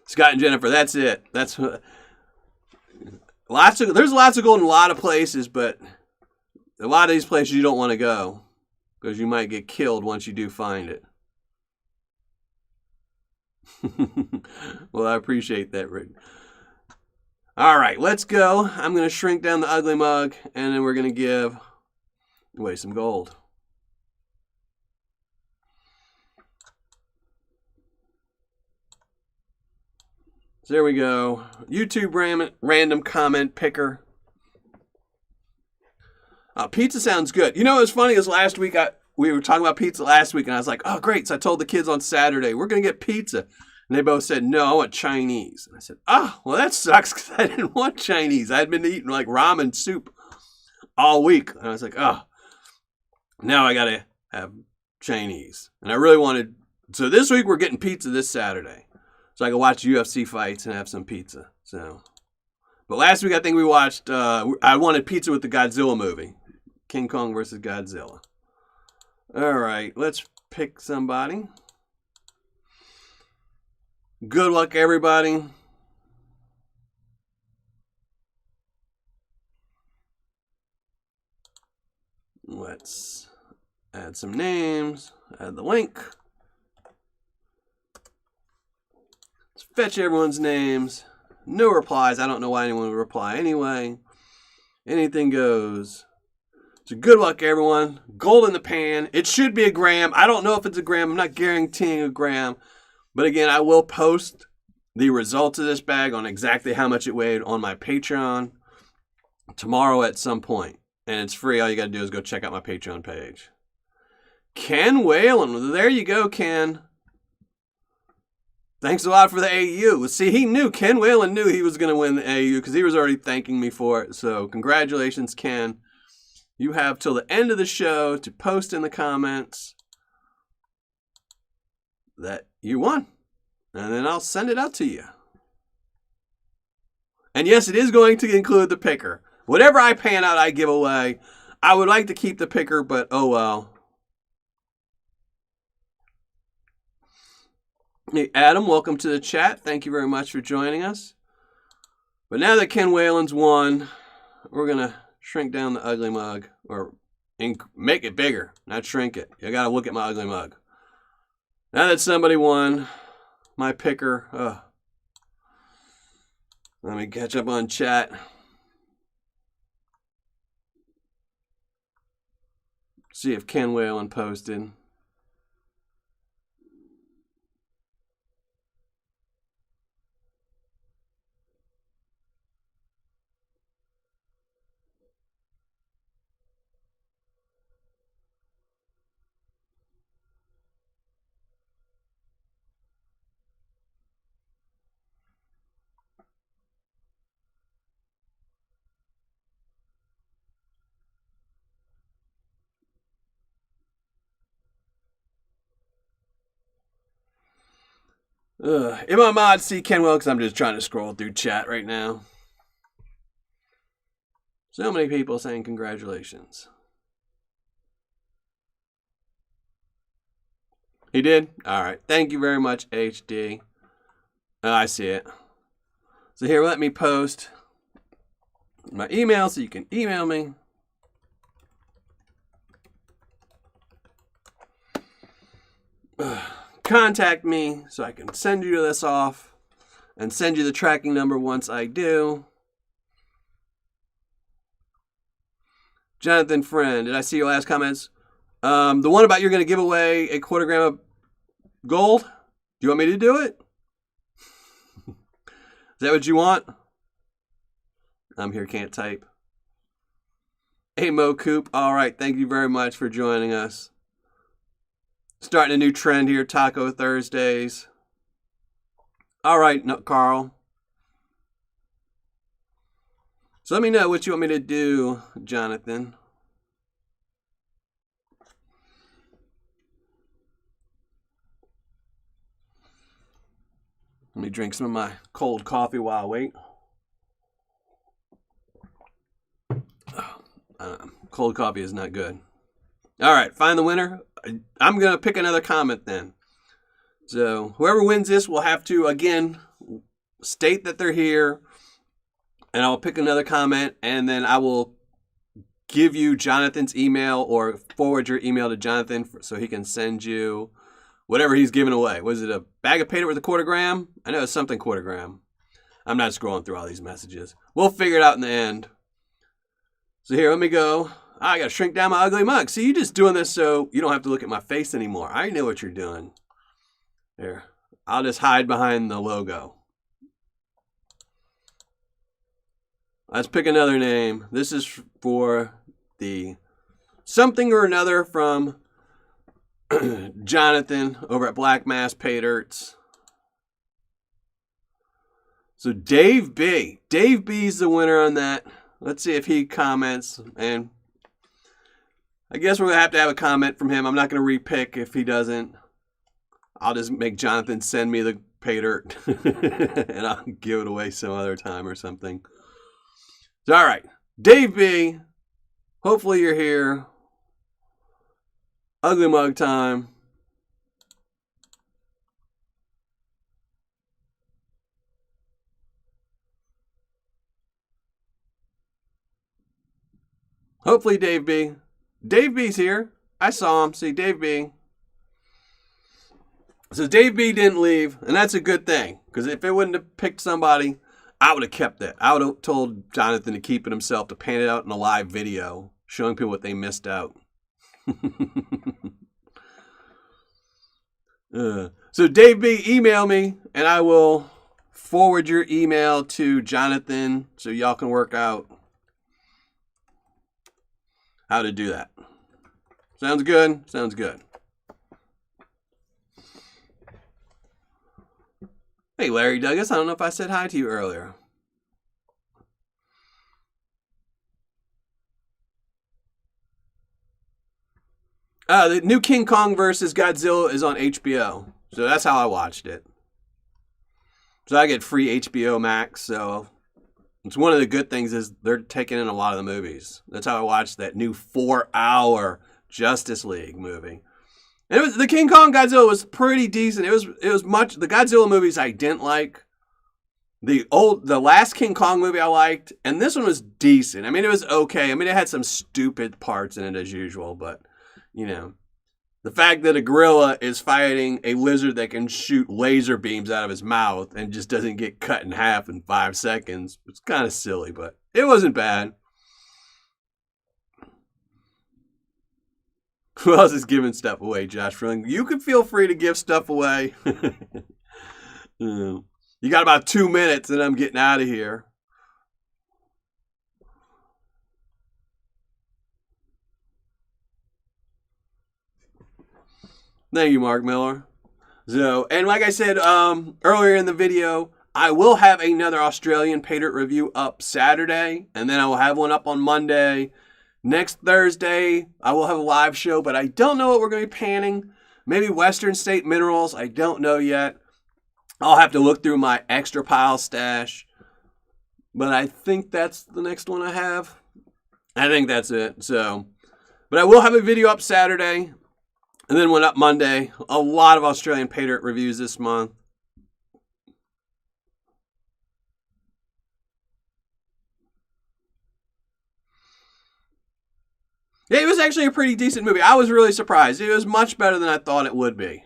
Scott and Jennifer, that's it. That's there's lots of gold in a lot of places, but a lot of these places you don't want to go because you might get killed once you do find it. Well, I appreciate that, Rick. All right, let's go. I'm going to shrink down the ugly mug, and then we're going to give away some gold. So there we go. YouTube random comment picker. Pizza sounds good. You know, what's funny is last week we were talking about pizza last week, and I was like, oh, great. So I told the kids on Saturday, we're going to get pizza. And they both said, no, I want Chinese. And I said, oh, well, that sucks because I didn't want Chinese. I had been eating like ramen soup all week. And I was like, oh, now I got to have Chinese. And I really wanted, so this week we're getting pizza this Saturday. So I can watch UFC fights and have some pizza. So, but last week I think we watched, I wanted pizza with the Godzilla movie. King Kong versus Godzilla. All right, let's pick somebody. Good luck, everybody. Let's add some names, add the link. Let's fetch everyone's names. No replies. I don't know why anyone would reply anyway. Anything goes. So good luck, everyone. Gold in the pan. It should be a gram. I don't know if it's a gram. I'm not guaranteeing a gram. But again, I will post the results of this bag on exactly how much it weighed on my Patreon tomorrow at some point. And it's free. All you got to do is go check out my Patreon page. Ken Whalen. There you go, Ken. Thanks a lot for the AU. See, he knew. Ken Whalen knew he was going to win the AU because he was already thanking me for it. So congratulations, Ken. You have till the end of the show to post in the comments that you won. And then I'll send it out to you. And yes, it is going to include the picker. Whatever I pan out, I give away. I would like to keep the picker, but oh well. Hey, Adam, welcome to the chat. Thank you very much for joining us. But now that Ken Whalen's won, we're going to shrink down the ugly mug. Or make it bigger, not shrink it. You got to look at my ugly mug. Now that somebody won, my picker. Let me catch up on chat. See if Ken Whalen posted. In my mod, see Ken Whalen, because I'm just trying to scroll through chat right now. So many people saying congratulations. He did? All right. Thank you very much, HD. I see it. So here, let me post my email so you can email me. Contact me so I can send you this off and send you the tracking number once I do. Jonathan Friend, did I see your last comments? The one about you're going to give away a 1/4 gram of gold? Do you want me to do it? Is that what you want? I'm here, can't type. Hey, Mo Coop. All right, thank you very much for joining us. Starting a new trend here, Taco Thursdays. All right, no, Carl. So let me know what you want me to do, Jonathan. Let me drink some of my cold coffee while I wait. Cold coffee is not good. All right, find the winner. I'm going to pick another comment then. So whoever wins this will have to, again, state that they're here. And I'll pick another comment. And then I will give you Jonathan's email or forward your email to Jonathan so he can send you whatever he's giving away. Was it a bag of Paydirt with a quarter-gram? I know it's something quarter-gram. I'm not scrolling through all these messages. We'll figure it out in the end. So here, let me go. I got to shrink down my ugly mug. See, you're just doing this so you don't have to look at my face anymore. I know what you're doing. Here, I'll just hide behind the logo. Let's pick another name. This is for the something or another from Jonathan over at Black Mass Paydirts. So Dave B. Dave B's the winner on that. Let's see if he comments. And I guess we're going to have a comment from him. I'm not going to repick if he doesn't. I'll just make Jonathan send me the Paydirt. And I'll give it away some other time or something. So, all right. Dave B. Hopefully you're here. Ugly mug time. Hopefully Dave B. Dave B's here. I saw him. See, Dave B. So Dave B didn't leave, and that's a good thing. Because if it wouldn't have picked somebody, I would have kept it. I would have told Jonathan to keep it himself, to pan it out in a live video, showing people what they missed out. So Dave B, email me, and I will forward your email to Jonathan so y'all can work out how to do that. Sounds good? Sounds good. Hey, Larry Douglas, I don't know if I said hi to you earlier. The new King Kong versus Godzilla is on HBO. So that's how I watched it. So I get free HBO Max. So it's one of the good things is they're taking in a lot of the movies. That's how I watched that new 4-hour Justice League movie. And it was, the King Kong Godzilla was pretty decent. It was much, the Godzilla movies I didn't like. The last King Kong movie I liked, and this one was decent. I mean, it was okay. I mean, it had some stupid parts in it as usual, but, you know, the fact that a gorilla is fighting a lizard that can shoot laser beams out of his mouth and just doesn't get cut in half in 5 seconds, it's kind of silly, but it wasn't bad. Who else is giving stuff away, Josh Frilling? You can feel free to give stuff away. You got about 2 minutes and I'm getting out of here. Thank you, Mark Miller. So, and like I said earlier in the video, I will have another Australian Paydirt review up Saturday, and then I will have one up on Monday. Next Thursday, I will have a live show, but I don't know what we're going to be panning. Maybe Western State Minerals. I don't know yet. I'll have to look through my extra pile stash. But I think that's the next one I have. I think that's it. So, but I will have a video up Saturday. And then one up Monday. A lot of Australian Paydirt reviews this month. Yeah, it was actually a pretty decent movie. I was really surprised. It was much better than I thought it would be.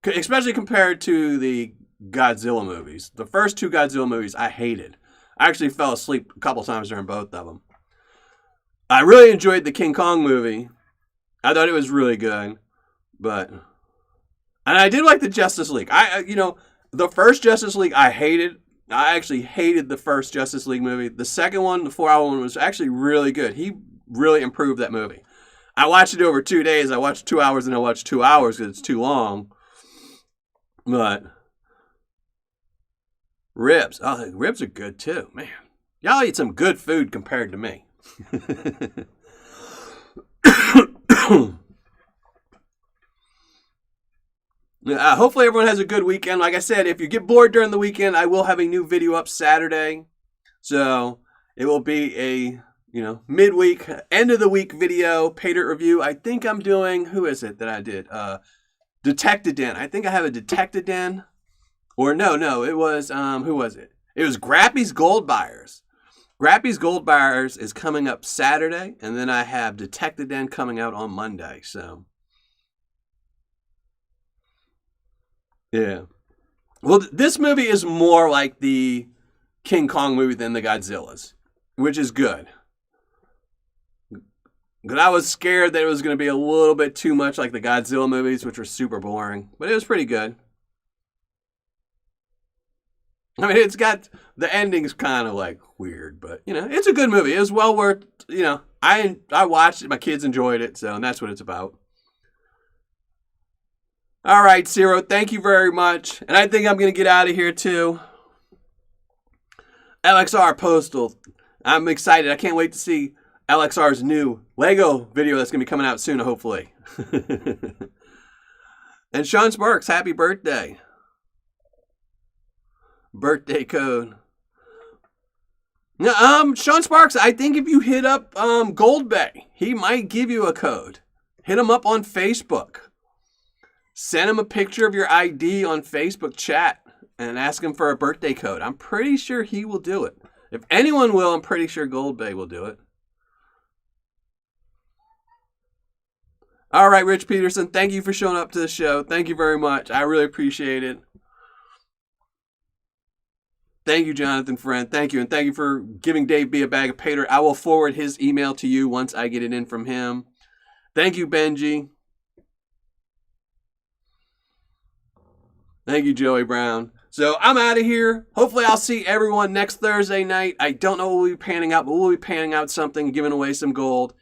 Especially compared to the Godzilla movies. The first 2 Godzilla movies I hated. I actually fell asleep a couple times during both of them. I really enjoyed the King Kong movie. I thought it was really good. And I did like the Justice League. The first Justice League I hated. I actually hated the first Justice League movie. The second one, the 4-hour one, was actually really good. He really improved that movie. I watched it over 2 days. I watched 2 hours and I watched 2 hours because it's too long. But ribs. Oh, ribs are good too. Man, y'all eat some good food compared to me. Hopefully everyone has a good weekend. Like I said, if you get bored during the weekend, I will have a new video up Saturday. So it will be a midweek, end of the week video, Paydirt review. I think I'm doing, who is it that I did? Detected-Den. I think I have a Detected-Den. Or no, it was, who was it? It was Grappy's Gold Buyers. Grappy's Gold Buyers is coming up Saturday, and then I have Detected-Den coming out on Monday, so. Yeah. Well, this movie is more like the King Kong movie than the Godzillas, which is good. Because I was scared that it was going to be a little bit too much like the Godzilla movies, which were super boring. But it was pretty good. I mean, it's got, the ending's kind of like weird, but, it's a good movie. It was well worth, I watched it, my kids enjoyed it, so, and that's what it's about. All right, Ciro, thank you very much. And I think I'm going to get out of here, too. LXR Postal. I'm excited. I can't wait to see LXR's new Lego video that's going to be coming out soon, hopefully. And Sean Sparks, happy birthday. Birthday code. Sean Sparks, I think if you hit up Gold Bay, he might give you a code. Hit him up on Facebook. Send him a picture of your ID on Facebook chat and ask him for a birthday code. I'm pretty sure he will do it. If anyone will, I'm pretty sure Gold Bay will do it. All right, Rich Peterson, thank you for showing up to the show. Thank you very much. I really appreciate it. Thank you, Jonathan Friend. Thank you. And thank you for giving Dave B a bag of Paydirt. I will forward his email to you once I get it in from him. Thank you, Benji. Thank you, Joey Brown. So I'm out of here. Hopefully I'll see everyone next Thursday night. I don't know what we'll be panning out, but we'll be panning out something, giving away some gold.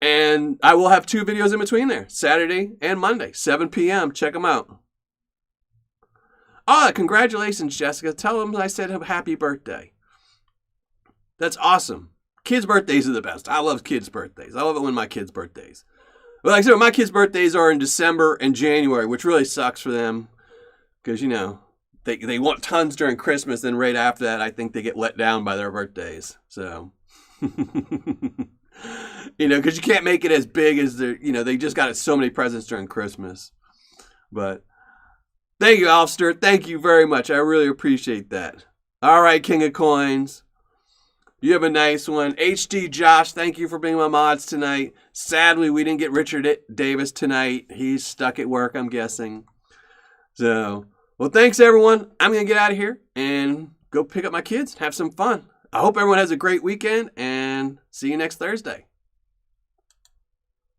And I will have 2 videos in between there, Saturday and Monday, 7 p.m. Check them out. Oh, congratulations, Jessica. Tell them I said happy birthday. That's awesome. Kids' birthdays are the best. I love kids' birthdays. I love it when my kids' birthdays. Well, like I said, my kids' birthdays are in December and January, which really sucks for them. Because, they want tons during Christmas, then right after that, I think they get let down by their birthdays. So, because you can't make it as big as they just got so many presents during Christmas. But thank you, Alster. Thank you very much. I really appreciate that. All right, King of Coins. You have a nice one. HD Josh, thank you for being my mods tonight. Sadly, we didn't get Richard Davis tonight. He's stuck at work, I'm guessing. So, well, thanks, everyone. I'm going to get out of here and go pick up my kids and have some fun. I hope everyone has a great weekend, and see you next Thursday.